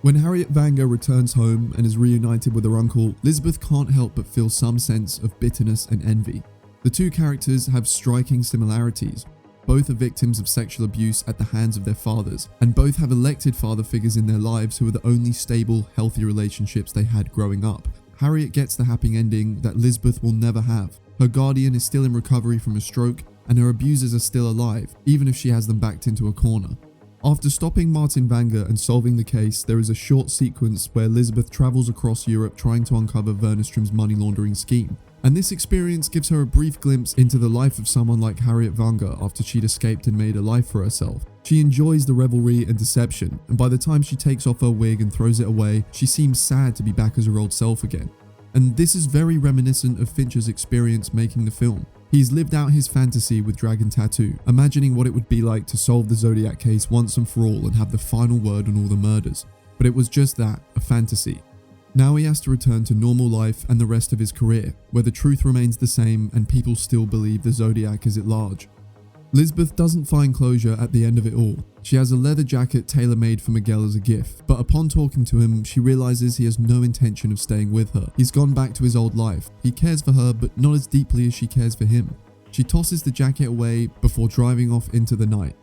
When Harriet Vanga returns home and is reunited with her uncle, Lisbeth can't help but feel some sense of bitterness and envy. The two characters have striking similarities. Both are victims of sexual abuse at the hands of their fathers, and both have elected father figures in their lives who are the only stable, healthy relationships they had growing up. Harriet gets the happy ending that Lisbeth will never have. Her guardian is still in recovery from a stroke, and her abusers are still alive, even if she has them backed into a corner. After stopping Martin Vanga and solving the case, there is a short sequence where Lisbeth travels across Europe trying to uncover Wernerström's money laundering scheme. And this experience gives her a brief glimpse into the life of someone like Harriet Vanga after she'd escaped and made a life for herself. She enjoys the revelry and deception, and by the time she takes off her wig and throws it away, she seems sad to be back as her old self again. And this is very reminiscent of Fincher's experience making the film. He's lived out his fantasy with Dragon Tattoo, imagining what it would be like to solve the Zodiac case once and for all and have the final word on all the murders. But it was just that, a fantasy. Now he has to return to normal life and the rest of his career, where the truth remains the same and people still believe the Zodiac is at large. Lisbeth doesn't find closure at the end of it all. She has a leather jacket tailor-made for Miguel as a gift, but upon talking to him, she realizes he has no intention of staying with her. He's gone back to his old life. He cares for her, but not as deeply as she cares for him. She tosses the jacket away before driving off into the night.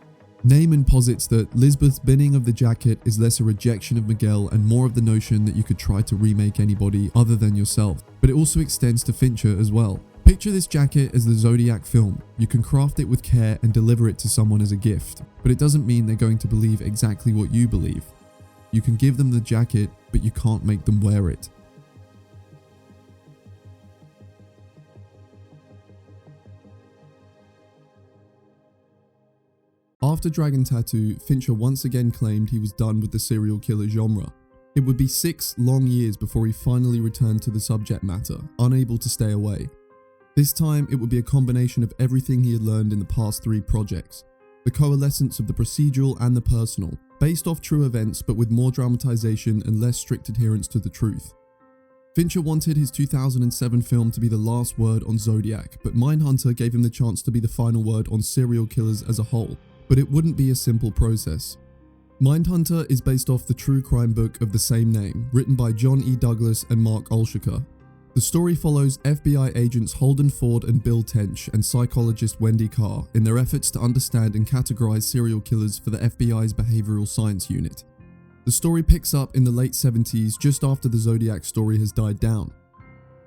Neyman posits that Lisbeth's binning of the jacket is less a rejection of Miguel and more of the notion that you could try to remake anybody other than yourself, but it also extends to Fincher as well. Picture this jacket as the Zodiac film. You can craft it with care and deliver it to someone as a gift, but it doesn't mean they're going to believe exactly what you believe. You can give them the jacket, but you can't make them wear it. After Dragon Tattoo, Fincher once again claimed he was done with the serial killer genre. It would be 6 long years before he finally returned to the subject matter, unable to stay away. This time, it would be a combination of everything he had learned in the past 3 projects. The coalescence of the procedural and the personal, based off true events but with more dramatization and less strict adherence to the truth. Fincher wanted his 2007 film to be the last word on Zodiac, but Mindhunter gave him the chance to be the final word on serial killers as a whole. But it wouldn't be a simple process. Mindhunter is based off the true crime book of the same name, written by John E. Douglas and Mark Olshaker. The story follows FBI agents Holden Ford and Bill Tench and psychologist Wendy Carr in their efforts to understand and categorize serial killers for the FBI's Behavioral Science Unit. The story picks up in the late 70s, just after the Zodiac story has died down.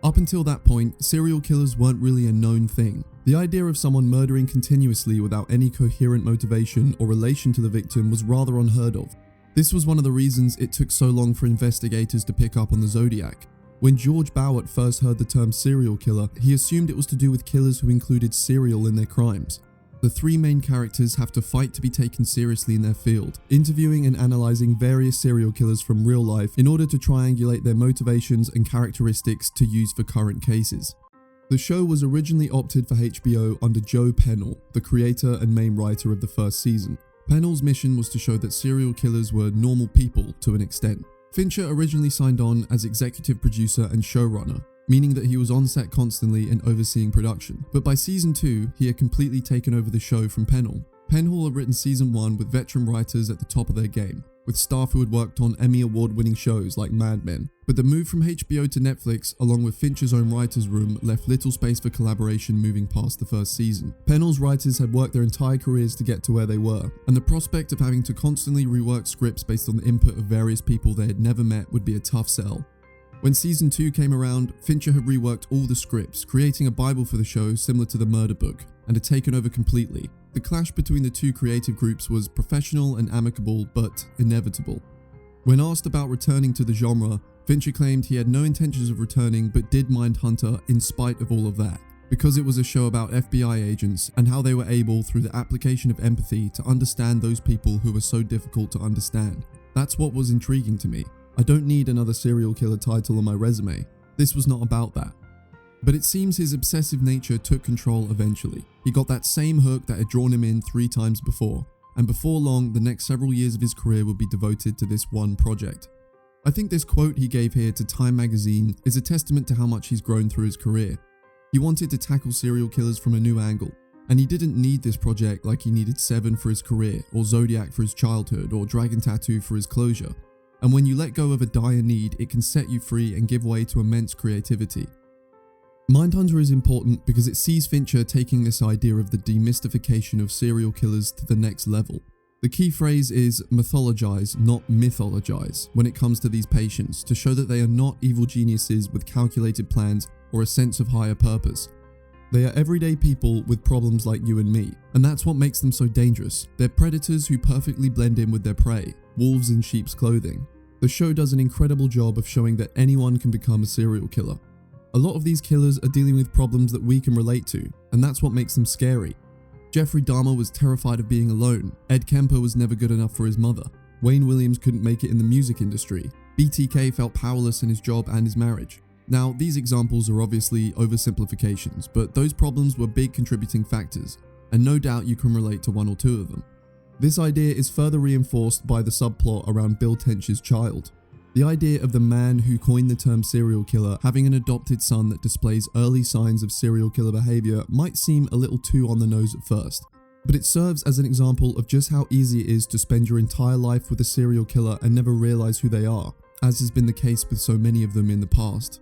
Up until that point, serial killers weren't really a known thing. The idea of someone murdering continuously without any coherent motivation or relation to the victim was rather unheard of. This was one of the reasons it took so long for investigators to pick up on the Zodiac. When George Bowert first heard the term serial killer, he assumed it was to do with killers who included cereal in their crimes. The 3 main characters have to fight to be taken seriously in their field, interviewing and analyzing various serial killers from real life in order to triangulate their motivations and characteristics to use for current cases. The show was originally opted for HBO under Joe Pennell, the creator and main writer of the first season. Pennell's mission was to show that serial killers were normal people to an extent. Fincher originally signed on as executive producer and showrunner, meaning that he was on set constantly and overseeing production. But by season 2, he had completely taken over the show from Pennell. Pennell had written season 1 with veteran writers at the top of their game, with staff who had worked on Emmy award-winning shows like Mad Men. But the move from HBO to Netflix, along with Fincher's own writer's room, left little space for collaboration moving past the first season. Pennell's writers had worked their entire careers to get to where they were, and the prospect of having to constantly rework scripts based on the input of various people they had never met would be a tough sell. When season 2 came around, Fincher had reworked all the scripts, creating a bible for the show similar to the murder book, and had taken over completely. The clash between the 2 creative groups was professional and amicable, but inevitable. When asked about returning to the genre, Fincher claimed he had no intentions of returning but did Mindhunter in spite of all of that, because it was a show about FBI agents and how they were able, through the application of empathy, to understand those people who were so difficult to understand. That's what was intriguing to me. I don't need another serial killer title on my resume. This was not about that. But it seems his obsessive nature took control eventually. He got that same hook that had drawn him in 3 times before, and before long, the next several years of his career would be devoted to this one project. I think this quote he gave here to Time magazine is a testament to how much he's grown through his career. He wanted to tackle serial killers from a new angle, and he didn't need this project like he needed Seven for his career, or Zodiac for his childhood, or Dragon Tattoo for his closure. And when you let go of a dire need, it can set you free and give way to immense creativity. Mindhunter is important because it sees Fincher taking this idea of the demystification of serial killers to the next level. The key phrase is mythologize, not mythologize, when it comes to these patients, to show that they are not evil geniuses with calculated plans or a sense of higher purpose. They are everyday people with problems like you and me, and that's what makes them so dangerous. They're predators who perfectly blend in with their prey, wolves in sheep's clothing. The show does an incredible job of showing that anyone can become a serial killer. A lot of these killers are dealing with problems that we can relate to, and that's what makes them scary. Jeffrey Dahmer was terrified of being alone. Ed Kemper was never good enough for his mother. Wayne Williams couldn't make it in the music industry. BTK felt powerless in his job and his marriage. Now, these examples are obviously oversimplifications, but those problems were big contributing factors, and no doubt you can relate to 1 or 2 of them. This idea is further reinforced by the subplot around Bill Tench's child. The idea of the man who coined the term serial killer having an adopted son that displays early signs of serial killer behavior might seem a little too on the nose at first, but it serves as an example of just how easy it is to spend your entire life with a serial killer and never realize who they are, as has been the case with so many of them in the past.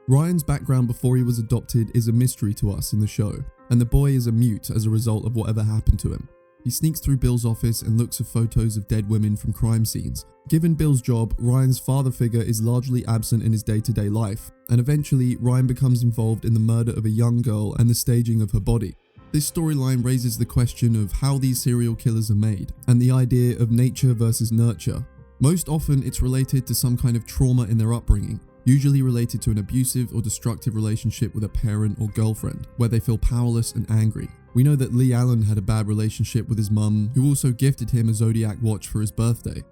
Ryan's background before he was adopted is a mystery to us in the show, and the boy is a mute as a result of whatever happened to him. He sneaks through Bill's office and looks at photos of dead women from crime scenes. Given Bill's job, Ryan's father figure is largely absent in his day-to-day life, and eventually Ryan becomes involved in the murder of a young girl and the staging of her body. This storyline raises the question of how these serial killers are made, and the idea of nature versus nurture. Most often it's related to some kind of trauma in their upbringing, usually related to an abusive or destructive relationship with a parent or girlfriend, where they feel powerless and angry. We know that Leigh Allen had a bad relationship with his mum, who also gifted him a Zodiac watch for his birthday.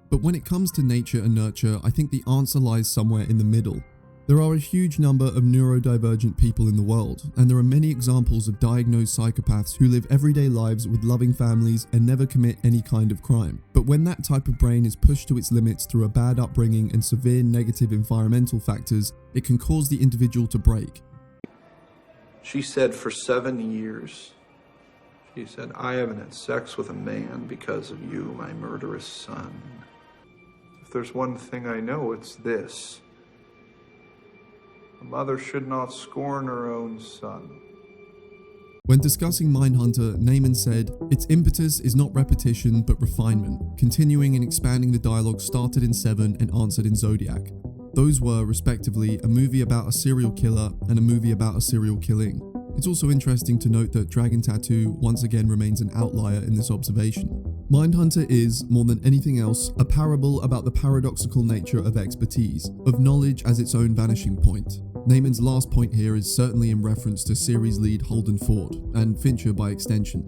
But when it comes to nature and nurture, I think the answer lies somewhere in the middle. There are a huge number of neurodivergent people in the world, and there are many examples of diagnosed psychopaths who live everyday lives with loving families and never commit any kind of crime. But when that type of brain is pushed to its limits through a bad upbringing and severe negative environmental factors, it can cause the individual to break.
She said for 7 years, she said, "I haven't had sex with a man because of you, my murderous son. If there's one thing I know, it's this. A mother should not scorn her own son."
When discussing Mindhunter, Naiman said, "Its impetus is not repetition but refinement, continuing and expanding the dialogue started in Seven and answered in Zodiac." Those were, respectively, a movie about a serial killer and a movie about a serial killing. It's also interesting to note that Dragon Tattoo once again remains an outlier in this observation. Mindhunter is, more than anything else, a parable about the paradoxical nature of expertise, of knowledge as its own vanishing point. Naiman's last point here is certainly in reference to series lead Holden Ford, and Fincher by extension.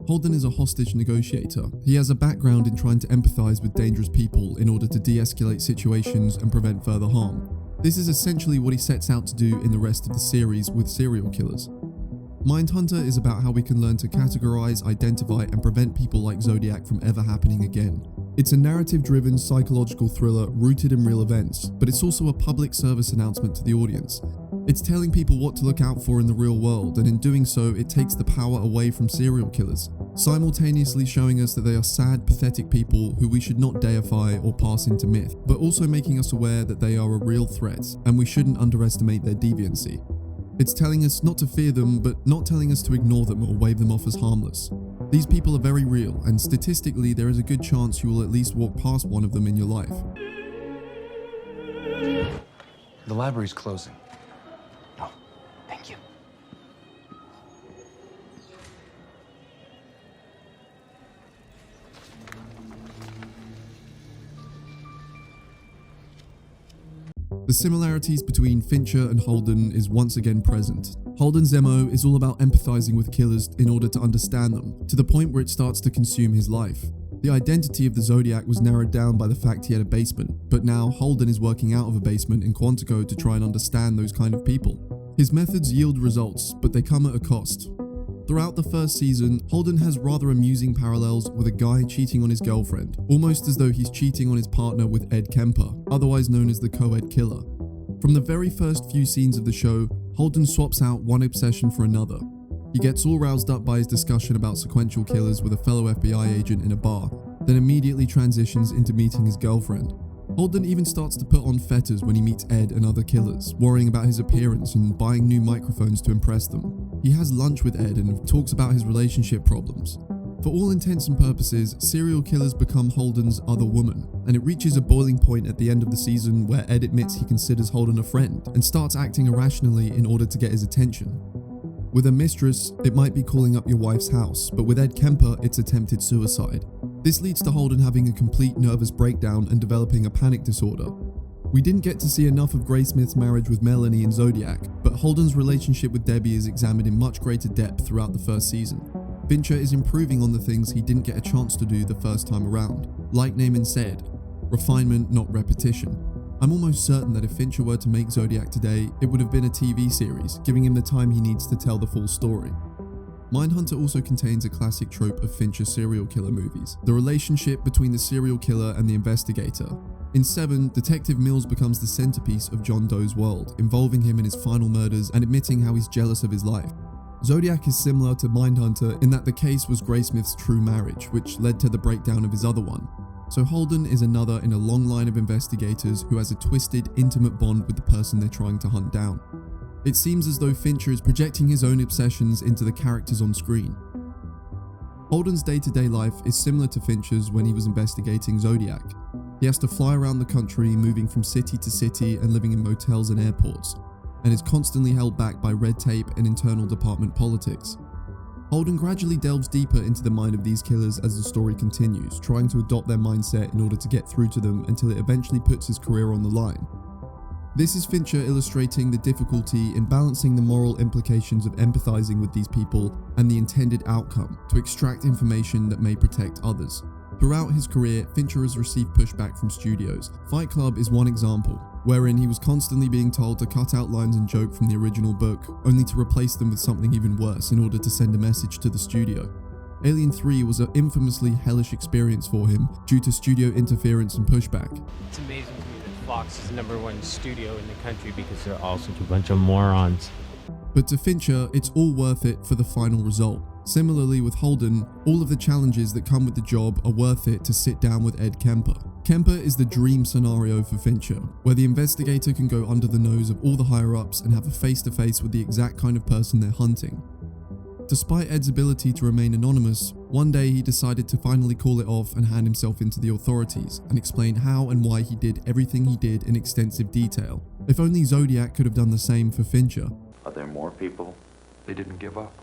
Holden is a hostage negotiator. He has a background in trying to empathize with dangerous people in order to de-escalate situations and prevent further harm. This is essentially what he sets out to do in the rest of the series with serial killers. Mindhunter is about how we can learn to categorize, identify, and prevent people like Zodiac from ever happening again. It's a narrative-driven psychological thriller rooted in real events, but it's also a public service announcement to the audience. It's telling people what to look out for in the real world, and in doing so, it takes the power away from serial killers, simultaneously showing us that they are sad, pathetic people who we should not deify or pass into myth, but also making us aware that they are a real threat, and we shouldn't underestimate their deviancy. It's telling us not to fear them, but not telling us to ignore them or wave them off as harmless. These people are very real, and statistically there is a good chance you will at least walk past one of them in your life.
The library's closing.
Thank you.
The similarities between Fincher and Holden is once again present. Holden's MO is all about empathizing with killers in order to understand them, to the point where it starts to consume his life. The identity of the Zodiac was narrowed down by the fact he had a basement, but now Holden is working out of a basement in Quantico to try and understand those kind of people. His methods yield results, but they come at a cost. Throughout the first season, Holden has rather amusing parallels with a guy cheating on his girlfriend, almost as though he's cheating on his partner with Ed Kemper, otherwise known as the co-ed killer. From the very first few scenes of the show, Holden swaps out one obsession for another. He gets all roused up by his discussion about sequential killers with a fellow FBI agent in a bar, then immediately transitions into meeting his girlfriend. Holden even starts to put on fetters when he meets Ed and other killers, worrying about his appearance and buying new microphones to impress them. He has lunch with Ed and talks about his relationship problems. For all intents and purposes, serial killers become Holden's other woman, and it reaches a boiling point at the end of the season where Ed admits he considers Holden a friend and starts acting irrationally in order to get his attention. With a mistress, it might be calling up your wife's house, but with Ed Kemper, it's attempted suicide. This leads to Holden having a complete nervous breakdown and developing a panic disorder. We didn't get to see enough of Graysmith's marriage with Melanie in Zodiac, but Holden's relationship with Debbie is examined in much greater depth throughout the first season. Fincher is improving on the things he didn't get a chance to do the first time around. Like Naiman said, refinement, not repetition. I'm almost certain that if Fincher were to make Zodiac today, it would have been a TV series, giving him the time he needs to tell the full story. Mindhunter also contains a classic trope of Fincher serial killer movies, the relationship between the serial killer and the investigator. In Seven, Detective Mills becomes the centerpiece of John Doe's world, involving him in his final murders and admitting how he's jealous of his life. Zodiac is similar to Mindhunter in that the case was Graysmith's true marriage, which led to the breakdown of his other one. So Holden is another in a long line of investigators who has a twisted, intimate bond with the person they're trying to hunt down. It seems as though Fincher is projecting his own obsessions into the characters on screen. Holden's day-to-day life is similar to Fincher's when he was investigating Zodiac. He has to fly around the country, moving from city to city and living in motels and airports, and is constantly held back by red tape and internal department politics. Holden gradually delves deeper into the mind of these killers as the story continues, trying to adopt their mindset in order to get through to them until it eventually puts his career on the line. This is Fincher illustrating the difficulty in balancing the moral implications of empathizing with these people and the intended outcome to extract information that may protect others. Throughout his career, Fincher has received pushback from studios. Fight Club is one example, wherein he was constantly being told to cut out lines and joke from the original book, only to replace them with something even worse in order to send a message to the studio. Alien 3 was an infamously hellish experience for him due to studio interference and pushback.
It's amazing to me that Fox is the #1 studio in the country because they're all such a bunch of morons.
But to Fincher, it's all worth it for the final result. Similarly with Holden, all of the challenges that come with the job are worth it to sit down with Ed Kemper. Kemper is the dream scenario for Fincher, where the investigator can go under the nose of all the higher-ups and have a face-to-face with the exact kind of person they're hunting. Despite Ed's ability to remain anonymous, one day he decided to finally call it off and hand himself into the authorities and explain how and why he did everything he did in extensive detail. If only Zodiac could have done the same for Fincher.
Are there more people?
They didn't give up.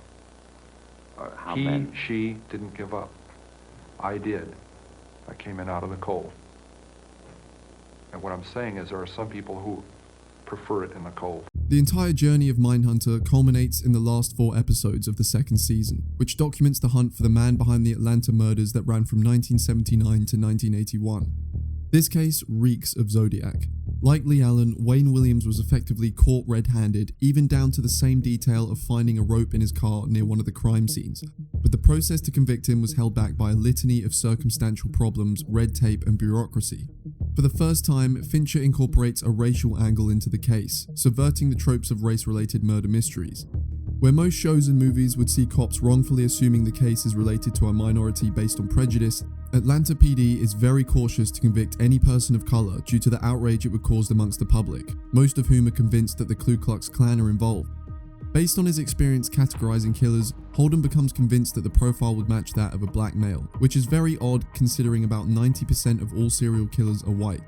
How many?
She didn't give up. I did. I came in out of the cold. And what I'm saying is there are some people who prefer it in the cold.
The entire journey of Mindhunter culminates in the last 4 episodes of the 2nd season, which documents the hunt for the man behind the Atlanta murders that ran from 1979 to 1981. This case reeks of Zodiac. Like Leigh Allen, Wayne Williams was effectively caught red-handed, even down to the same detail of finding a rope in his car near one of the crime scenes. But the process to convict him was held back by a litany of circumstantial problems, red tape, and bureaucracy. For the first time, Fincher incorporates a racial angle into the case, subverting the tropes of race-related murder mysteries. Where most shows and movies would see cops wrongfully assuming the case is related to a minority based on prejudice, Atlanta PD is very cautious to convict any person of color due to the outrage it would cause amongst the public, most of whom are convinced that the Ku Klux Klan are involved. Based on his experience categorizing killers, Holden becomes convinced that the profile would match that of a black male, which is very odd considering about 90% of all serial killers are white.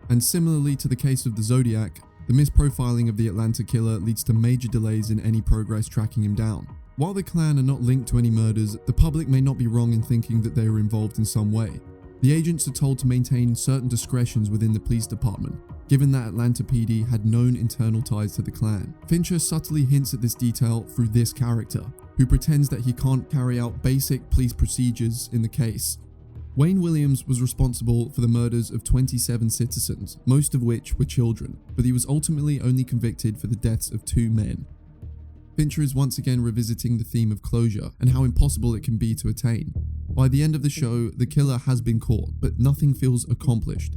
And similarly to the case of the Zodiac, the misprofiling of the Atlanta killer leads to major delays in any progress tracking him down. While the Klan are not linked to any murders, the public may not be wrong in thinking that they are involved in some way. The agents are told to maintain certain discretions within the police department, given that Atlanta PD had known internal ties to the Klan. Fincher subtly hints at this detail through this character, who pretends that he can't carry out basic police procedures in the case. Wayne Williams was responsible for the murders of 27 citizens, most of which were children, but he was ultimately only convicted for the deaths of 2 men. Fincher is once again revisiting the theme of closure and how impossible it can be to attain. By the end of the show, the killer has been caught, but nothing feels accomplished.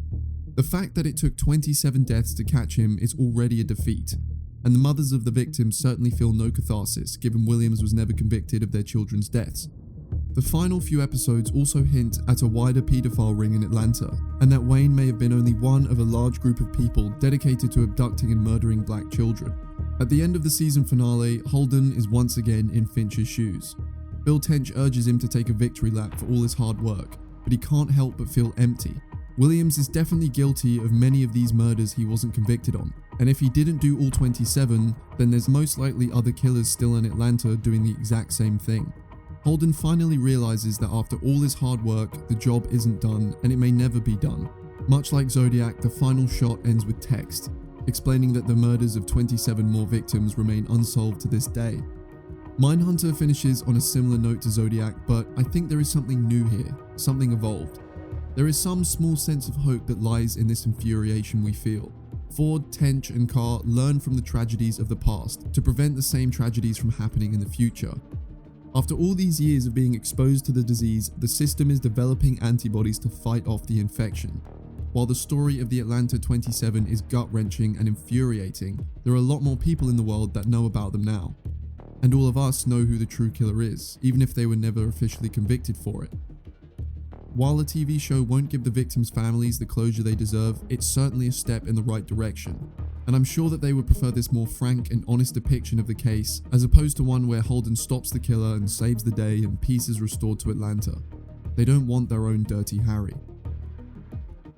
The fact that it took 27 deaths to catch him is already a defeat, and the mothers of the victims certainly feel no catharsis given Williams was never convicted of their children's deaths. The final few episodes also hint at a wider paedophile ring in Atlanta, and that Wayne may have been only one of a large group of people dedicated to abducting and murdering black children. At the end of the season finale, Holden is once again in Fincher's shoes. Bill Tench urges him to take a victory lap for all his hard work, but he can't help but feel empty. Williams is definitely guilty of many of these murders he wasn't convicted on, and if he didn't do all 27, then there's most likely other killers still in Atlanta doing the exact same thing. Holden finally realizes that after all his hard work, the job isn't done and it may never be done. Much like Zodiac, the final shot ends with text, explaining that the murders of 27 more victims remain unsolved to this day. Mindhunter finishes on a similar note to Zodiac, but I think there is something new here, something evolved. There is some small sense of hope that lies in this infuriation we feel. Ford, Tench, and Carr learn from the tragedies of the past to prevent the same tragedies from happening in the future. After all these years of being exposed to the disease, the system is developing antibodies to fight off the infection. While the story of the Atlanta 27 is gut-wrenching and infuriating, there are a lot more people in the world that know about them now. And all of us know who the true killer is, even if they were never officially convicted for it. While a TV show won't give the victims' families the closure they deserve, it's certainly a step in the right direction. and I'm sure that they would prefer this more frank and honest depiction of the case, as opposed to one where Holden stops the killer and saves the day and peace is restored to Atlanta. They don't want their own Dirty Harry.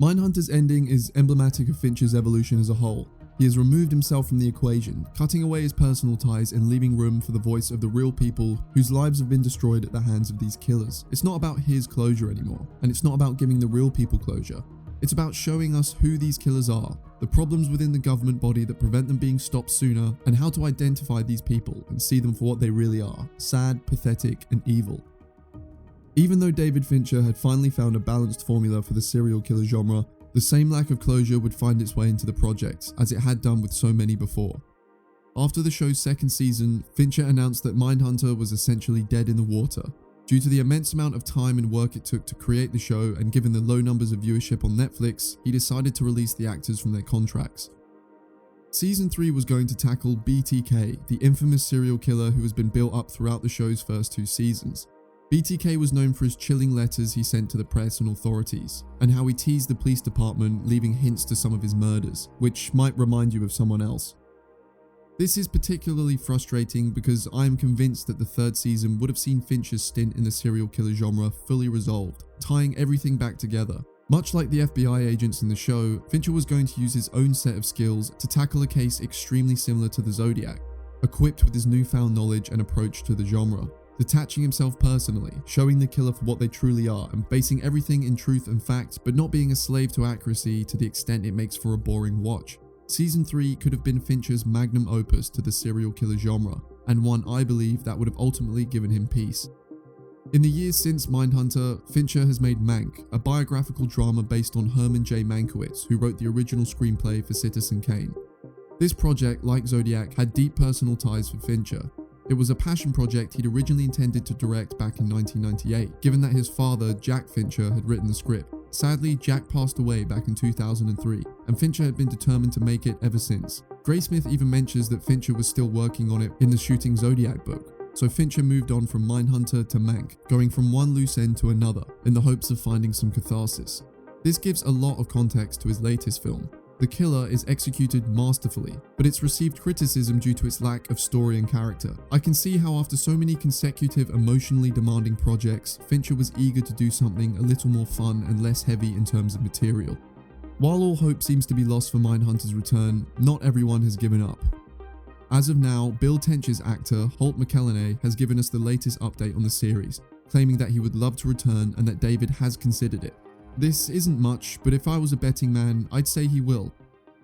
Mindhunter's ending is emblematic of Fincher's evolution as a whole. He has removed himself from the equation, cutting away his personal ties and leaving room for the voice of the real people whose lives have been destroyed at the hands of these killers. It's not about his closure anymore, and it's not about giving the real people closure. It's about showing us who these killers are, the problems within the government body that prevent them being stopped sooner, and how to identify these people and see them for what they really are: sad, pathetic, and evil. Even though David Fincher had finally found a balanced formula for the serial killer genre, the same lack of closure would find its way into the project, as it had done with so many before. After the show's second season, Fincher announced that Mindhunter was essentially dead in the water. Due to the immense amount of time and work it took to create the show, and given the low numbers of viewership on Netflix, he decided to release the actors from their contracts. Season 3 was going to tackle BTK, the infamous serial killer who has been built up throughout the show's first 2 seasons. BTK was known for his chilling letters he sent to the press and authorities, and how he teased the police department, leaving hints to some of his murders, which might remind you of someone else. This is particularly frustrating because I am convinced that the 3rd season would have seen Fincher's stint in the serial killer genre fully resolved, tying everything back together. Much like the FBI agents in the show, Fincher was going to use his own set of skills to tackle a case extremely similar to the Zodiac, equipped with his newfound knowledge and approach to the genre, detaching himself personally, showing the killer for what they truly are, and basing everything in truth and fact, but not being a slave to accuracy to the extent it makes for a boring watch. Season 3 could have been Fincher's magnum opus to the serial killer genre, and one I believe that would have ultimately given him peace. In the years since Mindhunter, Fincher has made Mank, a biographical drama based on Herman J. Mankiewicz, who wrote the original screenplay for Citizen Kane. This project, like Zodiac, had deep personal ties for Fincher. It was a passion project he'd originally intended to direct back in 1998, given that his father, Jack Fincher, had written the script. Sadly, Jack passed away back in 2003, and Fincher had been determined to make it ever since. Graysmith even mentions that Fincher was still working on it in the Shooting Zodiac book, so Fincher moved on from Mindhunter to Mank, going from one loose end to another, in the hopes of finding some catharsis. This gives a lot of context to his latest film. The Killer is executed masterfully, but it's received criticism due to its lack of story and character. I can see how after so many consecutive emotionally demanding projects, Fincher was eager to do something a little more fun and less heavy in terms of material. While all hope seems to be lost for Mindhunter's return, not everyone has given up. As of now, Bill Tench's actor, Holt McElhenney, has given us the latest update on the series, claiming that he would love to return and that David has considered it. This isn't much, but if I was a betting man, I'd say he will.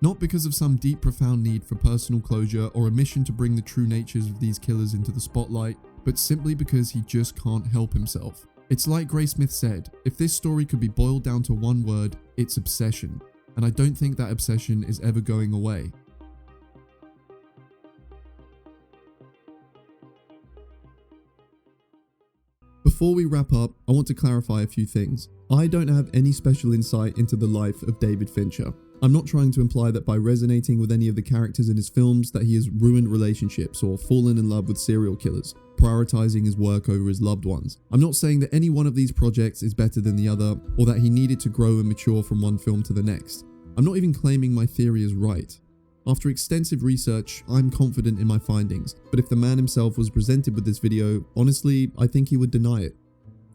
Not because of some deep profound need for personal closure or a mission to bring the true natures of these killers into the spotlight, but simply because he just can't help himself. It's like Graysmith said, if this story could be boiled down to one word, it's obsession. And I don't think that obsession is ever going away. Before we wrap up, I want to clarify a few things. I don't have any special insight into the life of David Fincher. I'm not trying to imply that by resonating with any of the characters in his films that he has ruined relationships or fallen in love with serial killers, prioritizing his work over his loved ones. I'm not saying that any one of these projects is better than the other, or that he needed to grow and mature from one film to the next. I'm not even claiming my theory is right. After extensive research, I'm confident in my findings, but if the man himself was presented with this video, honestly, I think he would deny it.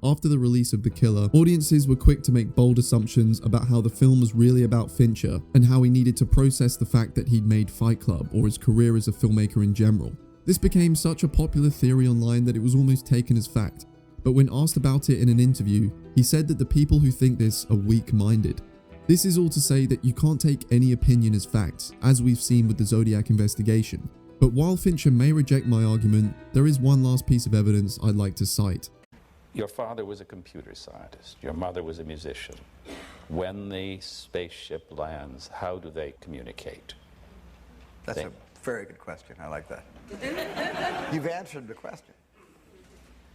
After the release of The Killer, audiences were quick to make bold assumptions about how the film was really about Fincher, and how he needed to process the fact that he'd made Fight Club or his career as a filmmaker in general. This became such a popular theory online that it was almost taken as fact, but when asked about it in an interview, he said that the people who think this are weak-minded. This is all to say that you can't take any opinion as fact, as we've seen with the Zodiac investigation. But while Fincher may reject my argument, there is one last piece of evidence I'd like to cite.
Your father was a computer scientist. Your mother was a musician. When the spaceship lands, how do they communicate?
That's a very good question. I like that. You've answered the question.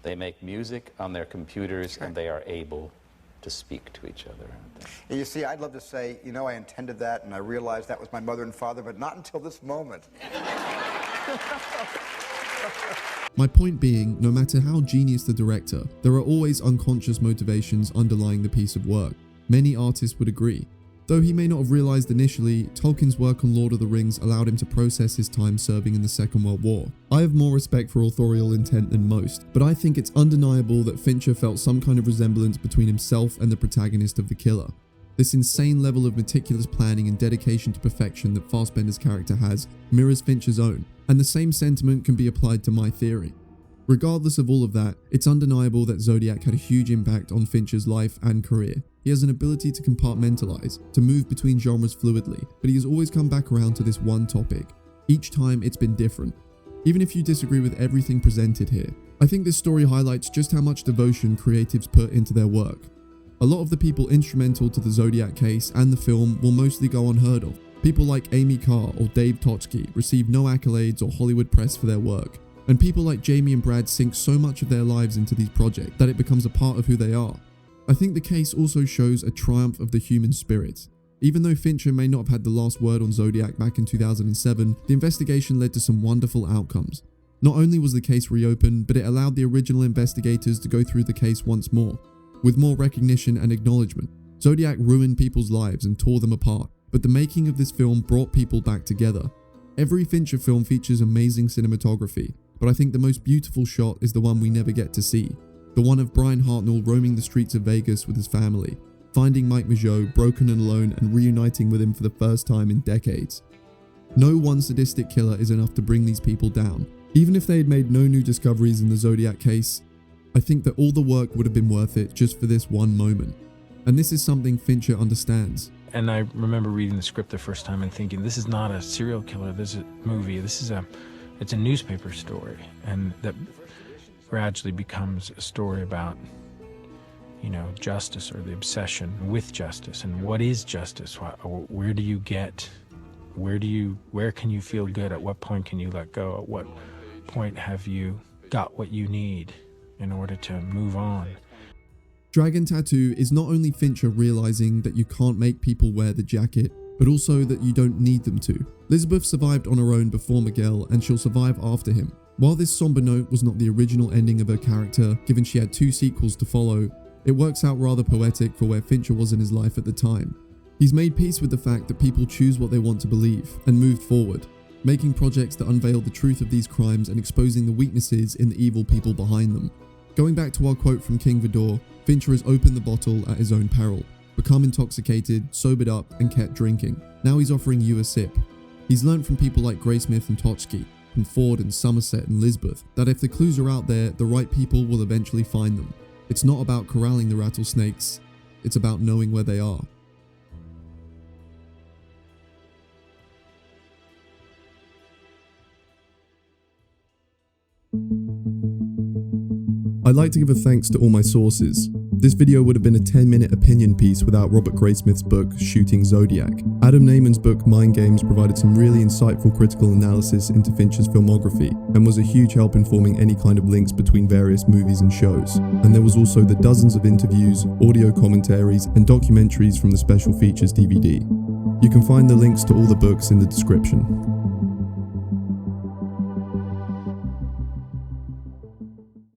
They make music on their computers, and they are able to speak to each other.
And you see, I'd love to say, you know, I intended that, and I realized that was my mother and father, but not until this moment.
My point being, no matter how genius the director, there are always unconscious motivations underlying the piece of work. Many artists would agree. Though he may not have realised initially, Tolkien's work on Lord of the Rings allowed him to process his time serving in the Second World War. I have more respect for authorial intent than most, but I think it's undeniable that Fincher felt some kind of resemblance between himself and the protagonist of The Killer. This insane level of meticulous planning and dedication to perfection that Fassbender's character has mirrors Fincher's own, and the same sentiment can be applied to my theory. Regardless of all of that, it's undeniable that Zodiac had a huge impact on Fincher's life and career. He has an ability to compartmentalize, to move between genres fluidly, but he has always come back around to this one topic. Each time it's been different. Even if you disagree with everything presented here, I think this story highlights just how much devotion creatives put into their work. A lot of the people instrumental to the Zodiac case and the film will mostly go unheard of. People like Amy Carr or Dave Tochke receive no accolades or Hollywood press for their work. And people like Jamie and Brad sink so much of their lives into these projects that it becomes a part of who they are. I think the case also shows a triumph of the human spirit. Even though Fincher may not have had the last word on Zodiac back in 2007, the investigation led to some wonderful outcomes. Not only was the case reopened, but it allowed the original investigators to go through the case once more, with more recognition and acknowledgement. Zodiac ruined people's lives and tore them apart, but the making of this film brought people back together. Every Fincher film features amazing cinematography, but I think the most beautiful shot is the one we never get to see. The one of Brian Hartnell roaming the streets of Vegas with his family, finding Mike Mageau broken and alone and reuniting with him for the first time in decades. No one sadistic killer is enough to bring these people down. Even if they had made no new discoveries in the Zodiac case, I think that all the work would have been worth it just for this one moment. And this is something Fincher understands.
And I remember reading the script the first time and thinking, this is not a serial killer, this is a movie, it's a newspaper story. And that gradually becomes a story about, justice, or the obsession with justice, and what is justice? Where can you feel good? At what point can you let go? At what point have you got what you need in order to move on?
Dragon Tattoo is not only Fincher realizing that you can't make people wear the jacket, but also that you don't need them to. Elizabeth survived on her own before Miguel, and she'll survive after him. While this somber note was not the original ending of her character, given she had 2 sequels to follow, it works out rather poetic for where Fincher was in his life at the time. He's made peace with the fact that people choose what they want to believe, and moved forward, making projects that unveil the truth of these crimes and exposing the weaknesses in the evil people behind them. Going back to our quote from King Vidor, Fincher has opened the bottle at his own peril, become intoxicated, sobered up, and kept drinking. Now he's offering you a sip. He's learned from people like Graysmith and Tochke, from Ford and Somerset and Lisbeth, that if the clues are out there, the right people will eventually find them. It's not about corralling the rattlesnakes, it's about knowing where they are. I'd like to give a thanks to all my sources. This video would have been a 10-minute opinion piece without Robert Graysmith's book, Shooting Zodiac. Adam Naiman's book, Mind Games, provided some really insightful critical analysis into Fincher's filmography, and was a huge help in forming any kind of links between various movies and shows. And there was also the dozens of interviews, audio commentaries, and documentaries from the Special Features DVD. You can find the links to all the books in the description.